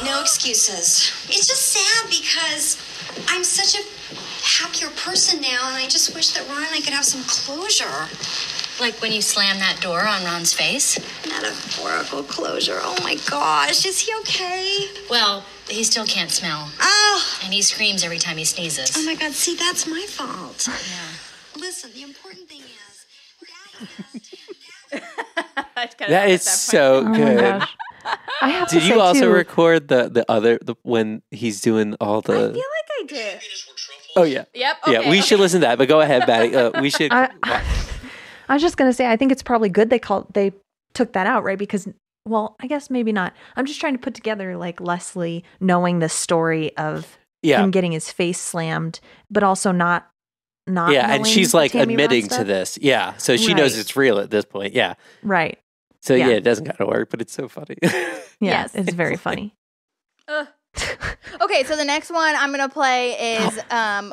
No excuses. It's just sad because I'm such a happier person now, and I just wish that Ron and I could have some closure. Like when you slam that door on Ron's face? Metaphorical closure. Oh my gosh, is he okay? Well, he still can't smell. Oh. And he screams every time he sneezes. Oh my God, see, that's my fault. Yeah. Listen, the important thing is, Daddy has That is so good. I have Did to you say, also too, record the when he's doing all the? I feel like I did. Oh yeah. Yep. Yeah, Okay, we should listen to that. But go ahead, Maddie. We should. I was just gonna say, I think it's probably good they took that out, right? Because, well, I guess maybe not. I'm just trying to put together like Leslie knowing the story of him getting his face slammed, but also not. Yeah, and she's like Tammy admitting Ron to this. Yeah, so she knows it's real at this point. Yeah. Right. So yeah, it doesn't gotta work, but it's so funny. Yes, it's very funny. Okay, so the next one I'm gonna play is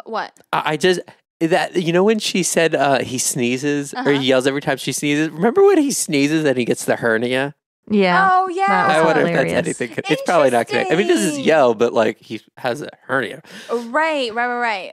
what? I just that when she said he sneezes or he yells every time she sneezes. Remember when he sneezes and he gets the hernia? Yeah. Oh yeah. I wonder if that's anything. It's probably not connected. I mean, he doesn't yell, but like he has a hernia. Right.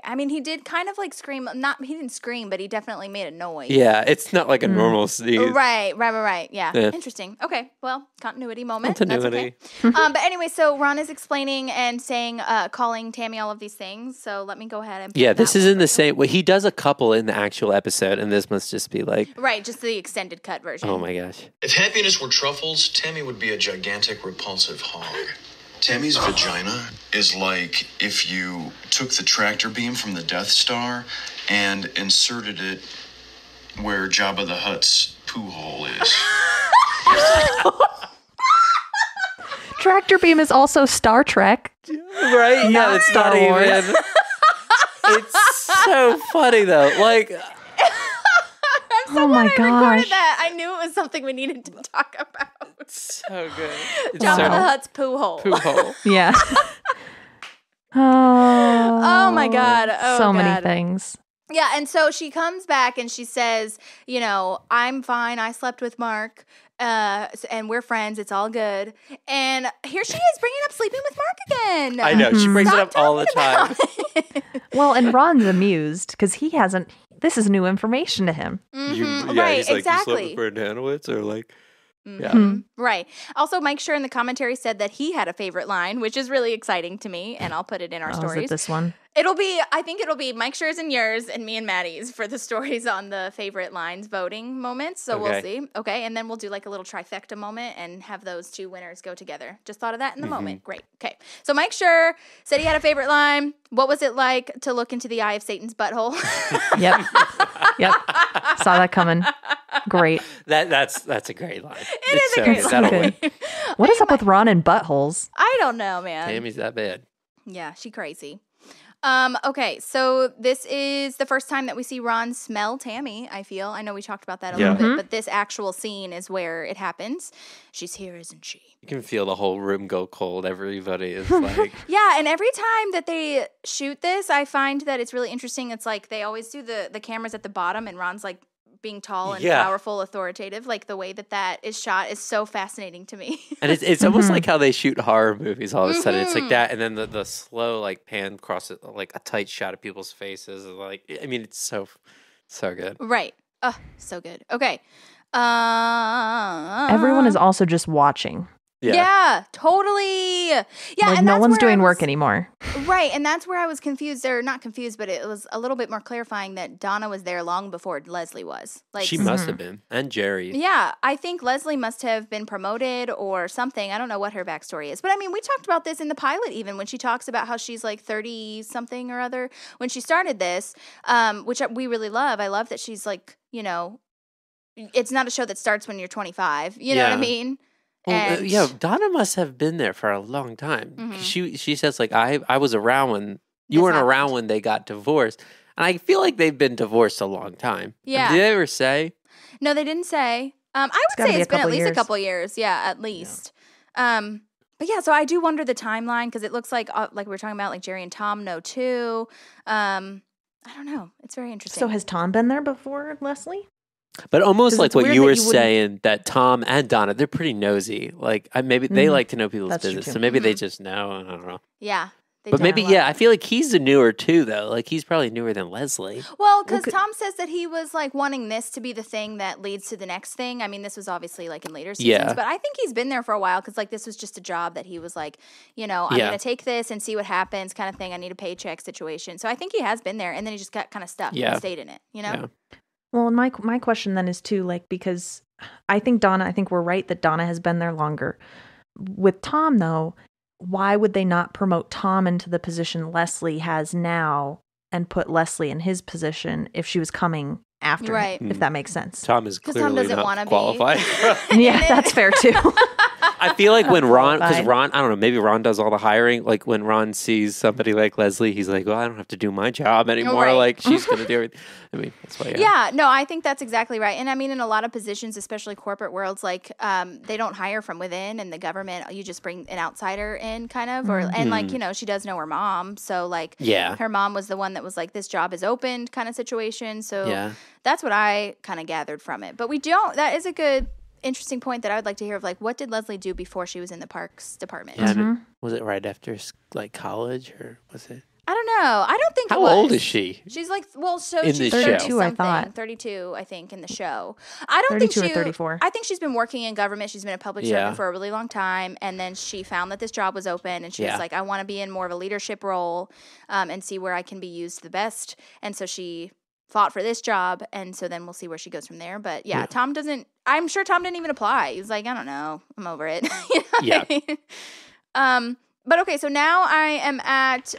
I mean, he did kind of like scream. He didn't scream, but he definitely made a noise. Yeah, it's not like a normal sneeze. Right. Yeah. Interesting. Okay. Well, continuity moment. Continuity. That's okay. But anyway, so Ron is explaining and saying, calling Tammy all of these things. So let me go ahead and. This is in the same way. He does a couple in the actual episode, and this must just be like. Right. Just the extended cut version. Oh my gosh. If happiness were truffles, Tammy would be a gigantic, repulsive hog. Tammy's vagina is like if you took the tractor beam from the Death Star and inserted it where Jabba the Hutt's poo hole is. Tractor beam is also Star Trek. Right? Yeah, it's not even. It's so funny though. Like. Oh my gosh. I recorded that. I knew it was something we needed to talk about. So good. Jabba the Hutt's poo hole. Poo hole. Yeah. Oh my God. Oh, so God. many things. Yeah, and so she comes back and she says, I'm fine. I slept with Mark, and we're friends. It's all good. And here she is bringing up sleeping with Mark again. I know. She brings it up all the time. Well, and Ron's amused because he hasn't. This is new information to him. Right, he's like, exactly. You slept with Brandon Hanowitz or like. Yeah. Right. Also, Mike Schur in the commentary said that he had a favorite line, which is really exciting to me, and I'll put it in our stories. Is it this one? I think it'll be Mike Schur's and yours and me and Maddie's for the stories on the favorite lines voting moments. So we'll see. Okay. And then we'll do like a little trifecta moment and have those two winners go together. Just thought of that in the moment. Great. Okay. So Mike Schur said he had a favorite line. What was it like to look into the eye of Satan's butthole? Yep. Saw that coming. Great. That's a great line. It is a great line. Good. What is up with Ron and buttholes? I don't know, man. Tammy's that bad. Yeah, she crazy. Okay, so this is the first time that we see Ron smell Tammy, I feel. I know we talked about that a little bit, but this actual scene is where it happens. She's here, isn't she? You can feel the whole room go cold. Everybody is like... Yeah, and every time that they shoot this, I find that it's really interesting. It's like they always do the cameras at the bottom, and Ron's like being tall and powerful, authoritative. Like the way that is shot is so fascinating to me. And it's almost like how they shoot horror movies all of a sudden. It's like that, and then the slow like pan across it, like a tight shot of people's faces. And like, I mean, it's so good. Right. Oh, so good. Okay. Everyone is also just watching. Yeah, totally. Yeah, like and no one's doing work anymore. Right, and that's where I was confused, or not confused, but it was a little bit more clarifying that Donna was there long before Leslie was. Like she must have been, and Jerry. Yeah, I think Leslie must have been promoted or something. I don't know what her backstory is, but I mean, we talked about this in the pilot, even when she talks about how she's like 30 something or other when she started this, which we really love. I love that she's like, it's not a show that starts when you're 25. You know what I mean? Well, Donna must have been there for a long time. Mm-hmm. She says like I was around when you weren't around when they got divorced, and I feel like they've been divorced a long time. Yeah, did they ever say? No, they didn't say. I would say it's been at least a couple years. Yeah, at least. Yeah. But yeah, so I do wonder the timeline because it looks like we were talking about like Jerry and Tom know too. I don't know. It's very interesting. So has Tom been there before, Leslie? But almost like what you were saying, that Tom and Donna, they're pretty nosy. Like maybe they like to know people's business, so maybe they just know. I don't know. Yeah, But maybe, I feel like he's the newer too, though. Like, he's probably newer than Leslie. Well, because Tom says that he was, like, wanting this to be the thing that leads to the next thing. I mean, this was obviously, like, in later seasons. But I think he's been there for a while because, like, this was just a job that he was like, I'm going to take this and see what happens kind of thing. I need a paycheck situation. So I think he has been there, and then he just got kind of stuck and stayed in it, Yeah. Well, and my question then is, too, like, because I think we're right that Donna has been there longer. With Tom, though, why would they not promote Tom into the position Leslie has now and put Leslie in his position if she was coming after him, if that makes sense? Tom is clearly not qualified. Yeah, that's fair too. I feel like when Ron, because Ron, I don't know, maybe Ron does all the hiring. Like when Ron sees somebody like Leslie, he's like, well, I don't have to do my job anymore. Like she's going to do everything. I mean, that's why. Yeah, no, I think that's exactly right. And I mean, in a lot of positions, especially corporate worlds, like they don't hire from within, and the government, you just bring an outsider in kind of, and like, she does know her mom. So like, her mom was the one that was like, this job is opened kind of situation. So that's what I kind of gathered from it. But that is a good, interesting point that I would like to hear of, like, what did Leslie do before she was in the parks department? Yeah, was it right after like college, or was it? I don't know. I don't think. How old is she? She's like, well, so in she's 32, I thought. 32, I think, in the show. I don't 32 think or 34. I think she's been working in government. She's been a public servant for a really long time, and then she found that this job was open, and she was like, I want to be in more of a leadership role, and see where I can be used the best. And so she fought for this job, and so then we'll see where she goes from there. But Tom doesn't. I'm sure Tom didn't even apply. He was like, I don't know, I'm over it. But okay, so now I am at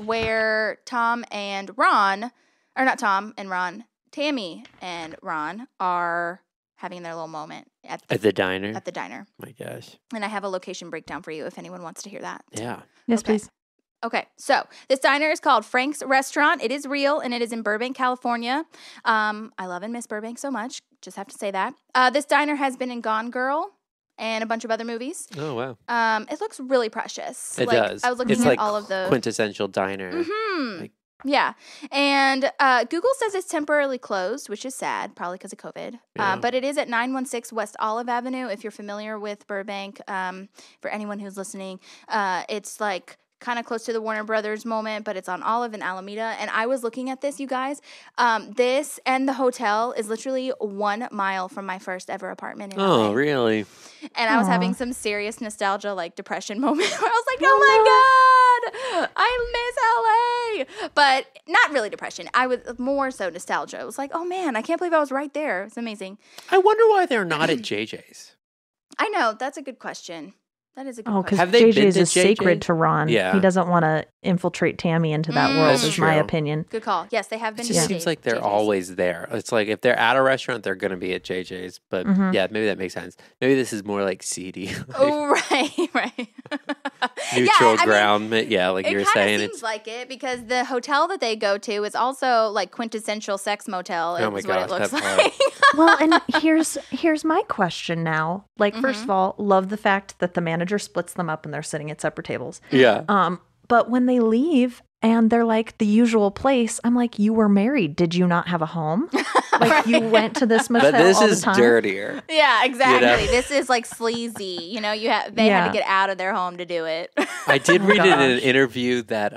where Tom and Ron, or not Tom and Ron, Tammy and Ron are having their little moment at the diner. At the diner. Oh my gosh. And I have a location breakdown for you if anyone wants to hear that. Yeah. Yes, please. Okay, so this diner is called Frank's Restaurant. It is real, and it is in Burbank, California. I love and miss Burbank so much. Just have to say that. This diner has been in Gone Girl and a bunch of other movies. Oh, wow. It looks really precious. It does. I was looking at all of the quintessential diner. Mm-hmm. Yeah. And Google says it's temporarily closed, which is sad, probably because of COVID. But it is at 916 West Olive Avenue. If you're familiar with Burbank, for anyone who's listening, it's like kind of close to the Warner Brothers moment, but it's on Olive and Alameda. And I was looking at this, you guys. This and the hotel is literally 1 mile from my first ever apartment in LA. Oh, really? And I was having some serious nostalgia, like depression moment where I was like, oh my God, I miss LA. But not really depression. I was more so nostalgia. It was like, oh man, I can't believe I was right there. It's amazing. I wonder why they're not at JJ's. I know. That's a good question. That is a good question. Oh, because JJ's is sacred to Ron. Yeah. He doesn't want to infiltrate Tammy into that world, is my opinion. Good call. Yes, they have been. It just seems like they're JJ's. Always there. It's like if they're at a restaurant, they're going to be at JJ's. But yeah, maybe that makes sense. Maybe this is more like seedy. Oh, right. Neutral ground. Like you were saying. It seems like it because the hotel that they go to is also like quintessential sex motel. Oh my gosh, what it looks like. Well, and here's my question now. Like, first of all, love the fact that the manager splits them up and they're sitting at separate tables. Yeah. But when they leave and they're like the usual place, I'm like, you were married. Did you not have a home? Like you went to this motel but this all is the time? Dirtier. Yeah, exactly. This is like sleazy. They had to get out of their home to do it. I did read in an interview that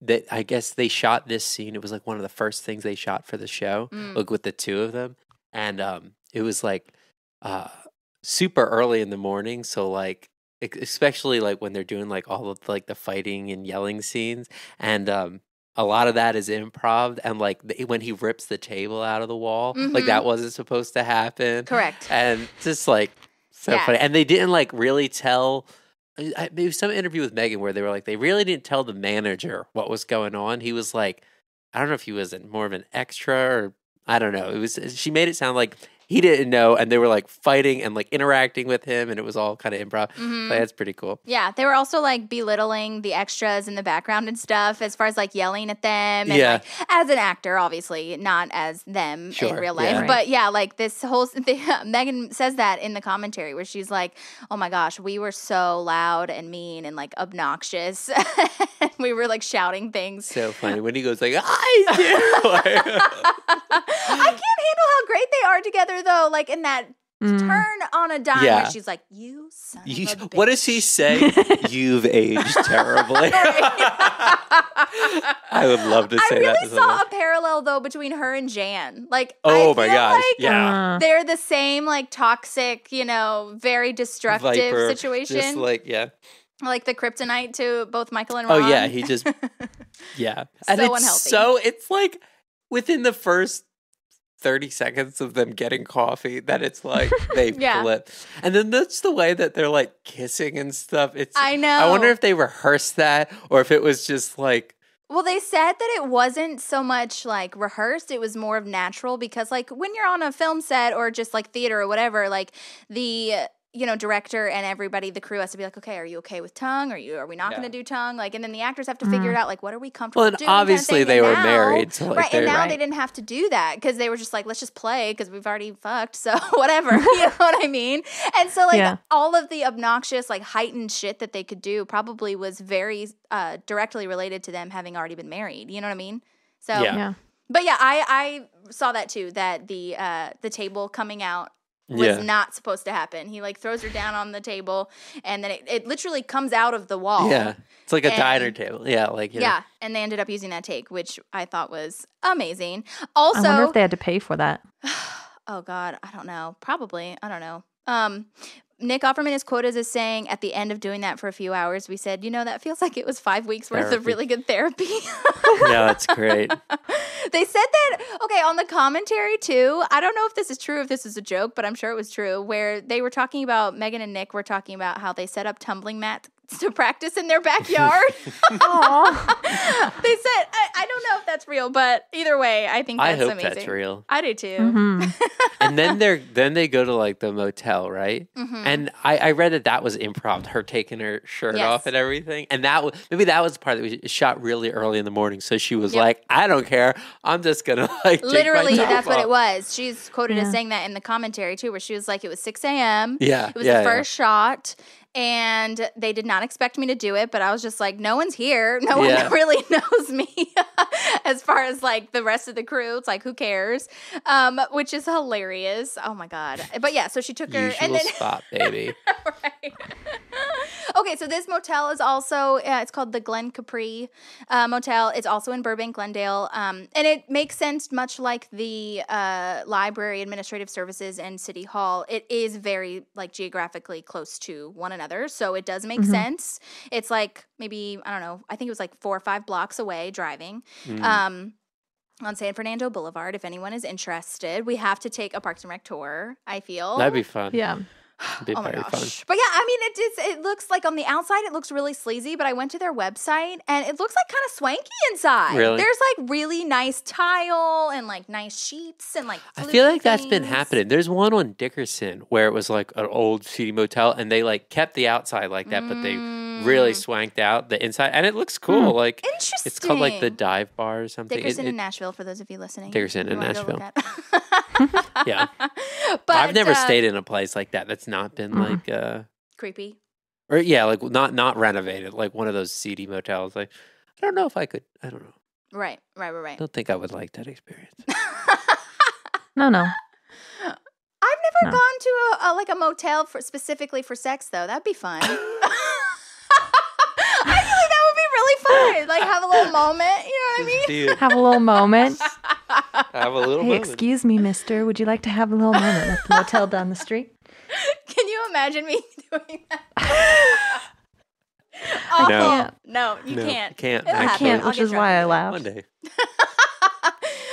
that I guess they shot this scene. It was like one of the first things they shot for the show, like with the two of them. And it was like super early in the morning. So like, especially like when they're doing like all of like the fighting and yelling scenes. And a lot of that is improv. And like when he rips the table out of the wall, like that wasn't supposed to happen. Correct. And just like so funny. And they didn't like really tell. Maybe some interview with Megan where they were like, they really didn't tell the manager what was going on. He was like, I don't know if he was more of an extra or I don't know. She made it sound like he didn't know, and they were like fighting and like interacting with him, and it was all kind of improv. So that's pretty cool. Yeah, they were also like belittling the extras in the background and stuff, as far as like yelling at them. And, like, as an actor, obviously, not as them in real life. Yeah. But yeah, like this whole thing, Megan says that in the commentary where she's like, "Oh my gosh, we were so loud and mean and like obnoxious. We were like shouting things." So funny when he goes like, "I do." I can't handle how great they are together, though. Like in that turn on a dime where she's like, you son of a bitch. What does he say? You've aged terribly. I would love to say that. I really saw a parallel though between her and Jan. Like, oh I my feel gosh, like they're the same, like toxic, very destructive Viper, situation. Just like like the kryptonite to both Michael and Ron. Oh yeah, he just and unhealthy. It's like within the first 30 seconds of them getting coffee that it's like they flip. And then that's the way that they're like kissing and stuff. I know. I wonder if they rehearsed that or if it was just like. Well, they said that it wasn't so much like rehearsed. It was more of natural because like when you're on a film set or just like theater or whatever, like the director and everybody, the crew has to be like, okay, are you okay with tongue? Are we not going to do tongue? Like, and then the actors have to figure it out, like, what are we comfortable doing? Well, and obviously they were married. So like and now they didn't have to do that because they were just like, let's just play because we've already fucked. So whatever, you know what I mean? And so like all of the obnoxious, like heightened shit that they could do probably was very directly related to them having already been married. You know what I mean? So, but yeah, I saw that too, that the table coming out was not supposed to happen. He like throws her down on the table and then it literally comes out of the wall. Yeah. It's like a diner table. Yeah. Like, yeah. And they ended up using that take, which I thought was amazing. Also, I wonder if they had to pay for that. Oh God. I don't know. Probably. I don't know. Nick Offerman is quoted as saying at the end of doing that for a few hours, we said, that feels like it was 5 weeks worth of really good therapy. Yeah, that's great. They said that, okay, on the commentary too, I don't know if this is true, if this is a joke, but I'm sure it was true, where they were talking about, Megan and Nick were talking about how they set up tumbling mats to practice in their backyard. They said, I don't know if that's real, but either way, I think that's amazing. I hope that's real. I do too. Mm-hmm. And then they go to like the motel, right? Mm-hmm. And I read that was improv, her taking her shirt off and everything. And maybe that was the part that was shot really early in the morning. So she was like, I don't care. I'm just going to like literally, take my that's top what off. it was. She's quoted as saying that in the commentary too, where she was like, it was 6 a.m. Yeah. It was the first shot. And they did not expect me to do it, but I was just like, no one's here. No one really knows me as far as like the rest of the crew. It's like, who cares? Which is hilarious. Oh my God. But yeah, so she took her Usual and then spot, baby. Right. Okay, so this motel is also, it's called the Glen Capri Motel. It's also in Burbank, Glendale. And it makes sense, much like the library, administrative services, and city hall. It is very like geographically close to one another. So it does make sense. It's like maybe, I don't know, I think it was like 4 or 5 blocks away driving. On San Fernando Boulevard, if anyone is interested. We have to take a Parks and Rec tour, I feel. That'd be fun. Yeah. Be very fun. But yeah, I mean, it looks like on the outside it looks really sleazy, but I went to their website and it looks like kind of swanky inside. Really? There's like really nice tile and like nice sheets and like I feel like that's been things. happening. There's one on Dickerson where it was like an old seedy motel and they like kept the outside like that, but they really swanked out the inside and it looks cool. Like Interesting. It's called like the Dive Bar or something. Dickerson in Nashville, for those of you listening. Dickerson in Nashville. Yeah. But I've never stayed in a place like that that's not been like creepy. Or like not renovated, like one of those seedy motels. Like I don't know if I could. I don't know. Right. I don't think I would like that experience. No. I've never gone to a motel specifically for sex though. That'd be fun. I feel like that would be really fun. Like have a little moment. You know what I mean? Have a little moment. Have a little Hey, moment. excuse me, mister. Would you like to have a little moment at the motel down the street? Can you imagine me doing that? No, you can't. Can't. It'll I happen. can't, I'll which get is drunk. why I laughed. One day.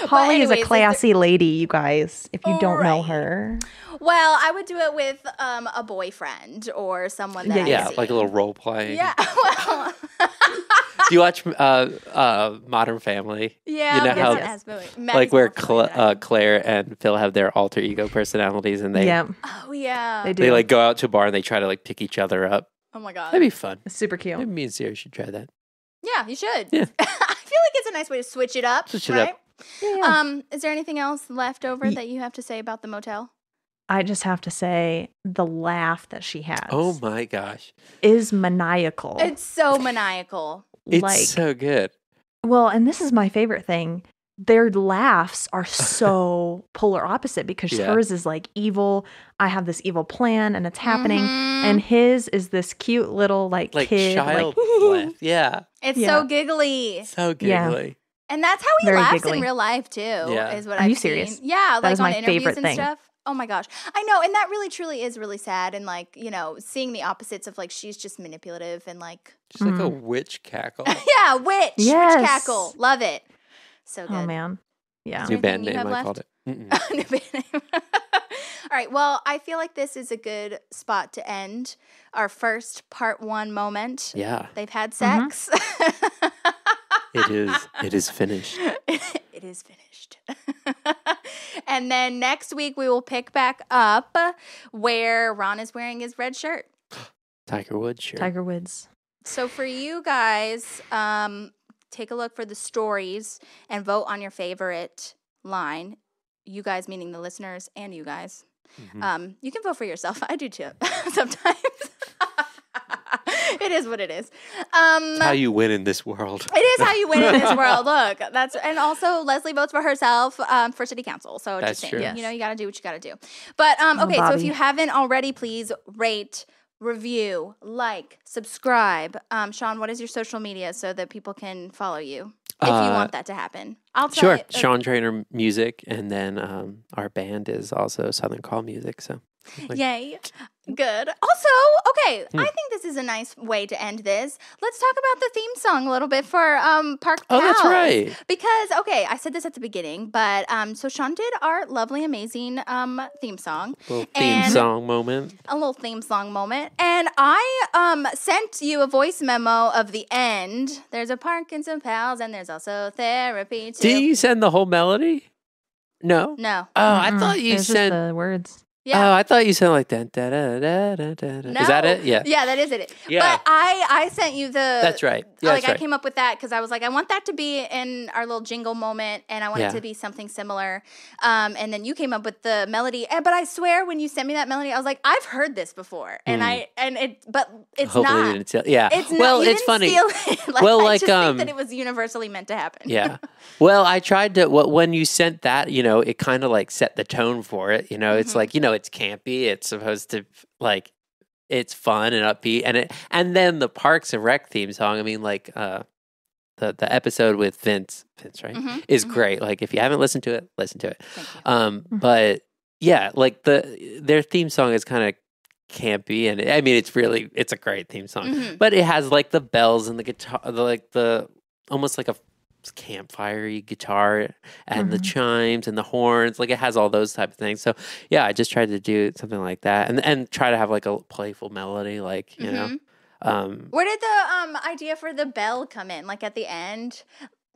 Holly is a anyways, classy lady, you guys, if you don't know Right. her. Well, I would do it with a boyfriend or someone that I see. Like a little role playing. Yeah, well, Do you watch Modern Family? yeah. You know how like where Claire and Phil have their alter ego personalities and they Oh yeah. They do. they like go out to a bar and they try to like pick each other up. Oh my god. That'd be fun. It's super cute. Maybe me and Sarah should try that. Yeah, you should. Yeah. I feel like it's a nice way to switch it up. Switch it right? up. Yeah. Is there anything else left over that you have to say about the motel? I just have to say the laugh that she has Oh my gosh. is maniacal. It's so maniacal. It's like, so good. well, and this is my favorite thing. their laughs are so polar opposite because hers is like evil. I have this evil plan and it's happening. And his is this cute little like kid. Child laugh. Yeah. It's so giggly. So giggly. And that's how he laughs in real life too, is what I've seen. Are you serious? Yeah, that like is on my interviews favorite and thing. stuff. Oh my gosh. I know, and that really truly is really sad, and like, you know, seeing the opposites of like she's just manipulative and like She's like a witch cackle. yeah, witch. Yes. Witch cackle. Love it. So good. Oh man. Yeah. New band name, I called it. New band name. All right. Well, I feel like this is a good spot to end our first part 1 moment. Yeah. They've had sex. It is finished. It is finished. And then next week we will pick back up where Ron is wearing his red shirt. Tiger Woods shirt. Tiger Woods. So for you guys, take a look for the stories and vote on your favorite line. You guys meaning the listeners and you guys. Mm-hmm. You can vote for yourself. I do too sometimes. It is what it is. It's how you win in this world. It is how you win in this world. Look, and also Leslie votes for herself for city council. So that's just true. saying, you know, you got to do what you got to do. But okay, so if you haven't already, please rate, review, like, subscribe. Sean, what is your social media so that people can follow you if you want that to happen? I'll tell you. Sean Trainor Music, and then our band is also Southern Call Music. So. Yay. Good. Also, okay, I think this is a nice way to end this. Let's talk about the theme song a little bit for Park Pals. Oh, that's right. Because, okay, I said this at the beginning, but so Sean did our lovely, amazing theme song. A little theme song moment. And I sent you a voice memo of the end. There's a Park and some pals, and there's also therapy too. Did you send the whole melody? No. No. Oh, I thought you It's sent just the words. Yeah. Oh, I thought you said like da da da da da da. No. Is that it? Yeah. Yeah, that is it. Yeah. But I sent you the. That's right. Yeah, like I came up with that because I was like, I want that to be in our little jingle moment, and I want it to be something similar. And then you came up with the melody. But I swear, when you sent me that melody, I was like, I've heard this before, but it's Hopefully not. You didn't steal. Yeah. It's not. Well, You it's didn't funny. Steal it. I just think that it was universally meant to happen. Yeah. Well, I tried to. When you sent that, you know, it kind of like set the tone for it. You know, it's like, you know, it's campy. It's supposed to like, it's fun and upbeat, and then the Parks and Rec theme song. I mean, like the episode with Vince, right, is great. Like, if you haven't listened to it, listen to it. But yeah, like their theme song is kind of campy, and I mean, it's a great theme song. But it has like the bells and the guitar, the almost like a campfire-y guitar and the chimes and the horns. Like, it has all those type of things. So yeah, I just tried to do something like that and try to have like a playful melody, like, you know. Where did the idea for the bell come in? Like at the end?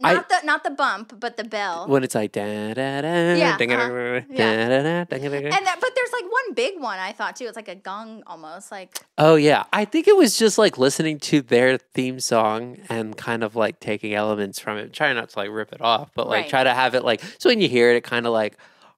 Not the bump, but the bell. When it's like da da da, yeah, da da da. But there's like one big one I thought too. It's like a gong almost, like. Oh yeah, I think it was just like listening to their theme song and kind of like taking elements from it, trying not to like rip it off, but like try to have it like, so when you hear it, it kind of like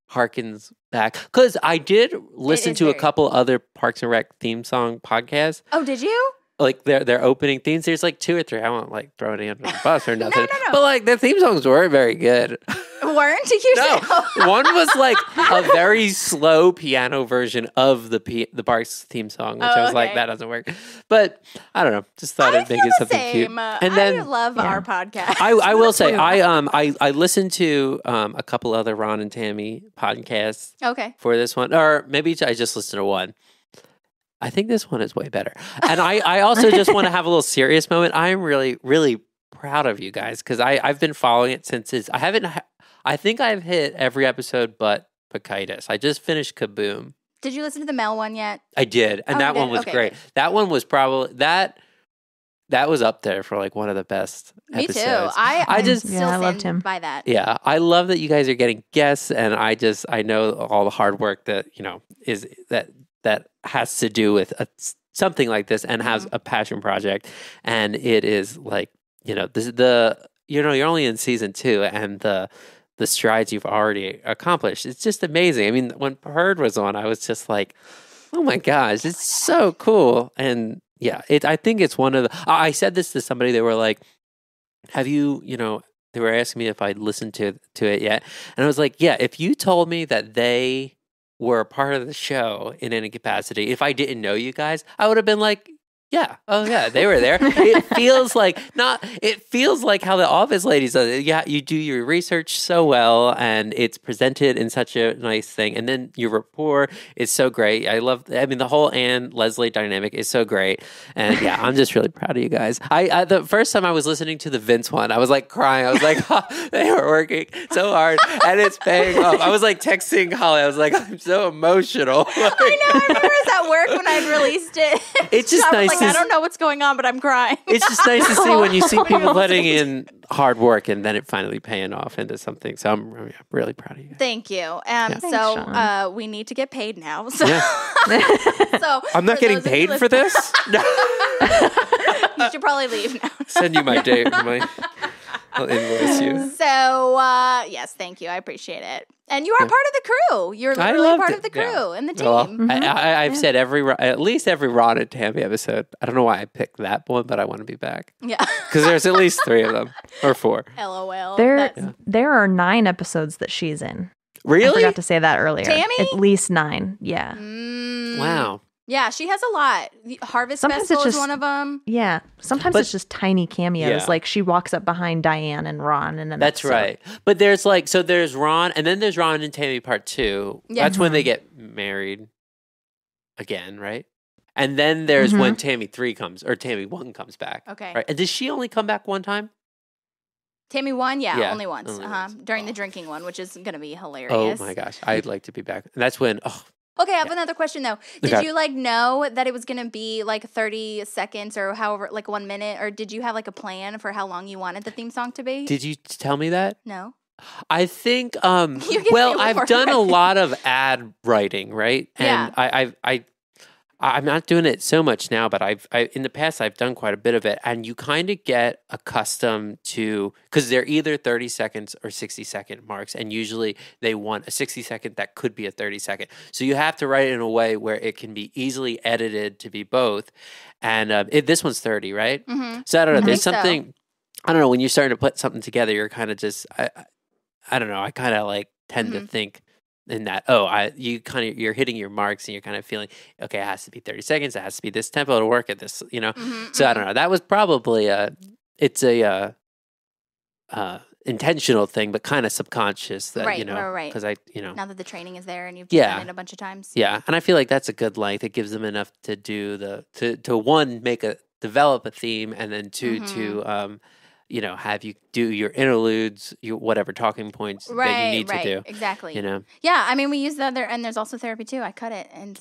harkens back. Because I did listen to a couple other Parks and Rec theme song podcasts. Oh, did you? Like their opening themes, there's like 2 or 3. I won't like throw any under the bus or nothing. No. But like their theme songs weren't very good. Weren't you? No, one was like a very slow piano version of the Parks theme song, which I was like, that doesn't work. But I don't know, just thought it'd make it something cute. And then I love our podcast. I will say I listened to a couple other Ron and Tammy podcasts. Okay. For this one, or maybe I just listened to one. I think this one is way better. And I also just want to have a little serious moment. I'm really, really proud of you guys because I've been following it since I think I've hit every episode but Pacitas. I just finished Kaboom. Did you listen to the Mel one yet? I did. And that one was great. Good. That one was probably, that was up there for like one of the best episodes. Me too. I just I loved him by that. Yeah. I love that you guys are getting guests, and I know all the hard work that, you know, is that has to do with something like this and has a passion project. And it is like, you know, you're only in season 2, and the strides you've already accomplished. It's just amazing. I mean, when Heard was on, I was just like, oh my gosh, it's so cool. And yeah, I think it's one of the, I said this to somebody, they were like, have you, you know, they were asking me if I'd listened to it yet. And I was like, yeah, if you told me that they were a part of the show in any capacity, if I didn't know you guys, I would have been like, yeah. Oh, yeah. They were there. It feels like how the Office ladies do it. Yeah, you do your research so well, and it's presented in such a nice thing. And then your rapport is so great. The whole Ann Leslie dynamic is so great. And yeah, I'm just really proud of you guys. The first time I was listening to the Vince one, I was like crying. I was like, they were working so hard, and it's paying off. I was like texting Holly. I was like, I'm so emotional. I know. I remember it was at work when I'd released it. It's just nice. I don't know what's going on, but I'm crying. It's just nice to see when you see people putting in hard work and then it finally paying off into something. So I'm really proud of you. Thank you. Thanks, so we need to get paid now. So, so I'm not getting paid for this? No. You should probably leave now. Send you my date. I'll invoice you. So, yes, thank you. I appreciate it. And you are part of the crew. You're literally part of the crew and the team. Well, I've said at least every Ron and Tammy episode. I don't know why I picked that one, but I want to be back. Yeah. Because there's at least 3 of them. Or 4. LOL. There are 9 episodes that she's in. Really? I forgot to say that earlier. Tammy? At least 9. Yeah. Wow. Yeah, she has a lot. Harvest Sometimes Festival it's is one of them. Yeah. Sometimes it's just tiny cameos. Yeah. Like she walks up behind Diane and Ron in an That's episode. right. But there's there's Ron, and then there's Ron and Tammy part 2. Yeah. That's when they get married again, right? And then there's when Tammy 3 comes, or Tammy 1 comes back. Okay. Right? And does she only come back one time? Tammy 1, Yeah, only once. only once. During the drinking one, which is going to be hilarious. Oh my gosh. I'd like to be back. And that's when, Okay, I have another question though. Did you know that it was going to be 30 seconds or however, 1 minute, or did you have a plan for how long you wanted the theme song to be? Did you tell me that? No. I think, I've done a lot of ad writing, right? And I'm not doing it so much now, but in the past I've done quite a bit of it, and you kind of get accustomed to, because they're either 30 seconds or 60-second marks, and usually they want a 60-second that could be a 30-second. So you have to write it in a way where it can be easily edited to be both. And this one's 30, right? Mm-hmm. So I don't know. There's something. I don't know. When you're starting to put something together, you're kind of just. I don't know. I kind of tend to think. In that, you're hitting your marks and you're kind of feeling, okay, it has to be 30 seconds. It has to be this tempo to work at this, So I don't know. That was probably it's a intentional thing, but kind of subconscious that, right. Because now that the training is there and you've done it a bunch of times. Yeah. And I feel like that's a good length. It gives them enough to do to one, develop a theme, and then 2, to, have you do your interludes, your whatever talking points that you need to do. Exactly. Yeah, I mean, we use that there, and there's also therapy too. I cut it and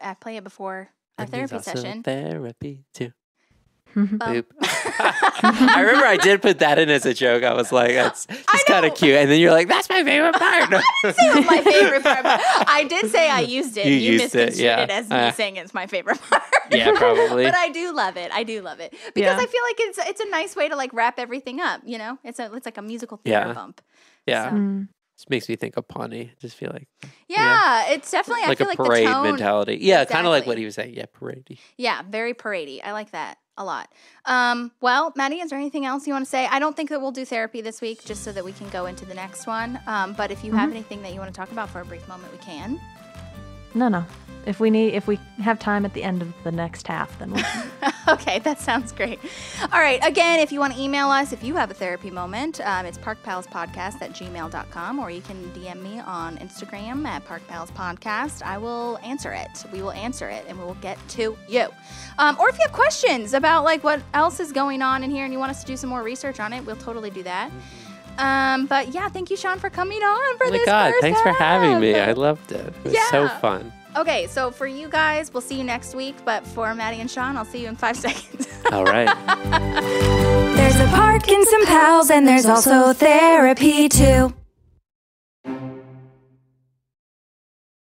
I play it before our therapy session. Therapy too. Boop. I remember I did put that in as a joke. I was like, that's just kind of cute. And then you're like, that's my favorite part. I didn't say it was my favorite part, but I did say I used it. You misconstrued it as me saying it's my favorite part. Yeah, probably. But I do love it. Because I feel like it's a nice way to wrap everything up, It's like a musical theater bump. Yeah. So. This makes me think of Pawnee. Just feel like it's definitely like I feel a like parade the tone, mentality. Yeah, kind of like what he was saying. Yeah, paradey. Yeah, very paradey. I like that a lot. Well, Maddie, is there anything else you want to say? I don't think that we'll do therapy this week, just so that we can go into the next one. But if you have anything that you want to talk about for a brief moment, we can. No. If we have time at the end of the next half, then we'll. Okay, that sounds great. All right. Again, if you want to email us, if you have a therapy moment, it's parkpalspodcast@gmail.com, or you can DM me on Instagram at parkpalspodcast. I will answer it. We will answer it, and we will get to you. Or if you have questions about what else is going on in here and you want us to do some more research on it, we'll totally do that. But yeah, thank you, Sean, for coming on for this. Oh my God, thanks for having me. I loved it. It was so fun. Okay, so for you guys, we'll see you next week. But for Maddie and Sean, I'll see you in 5 seconds. All right. There's a park and some pals, and there's also therapy too.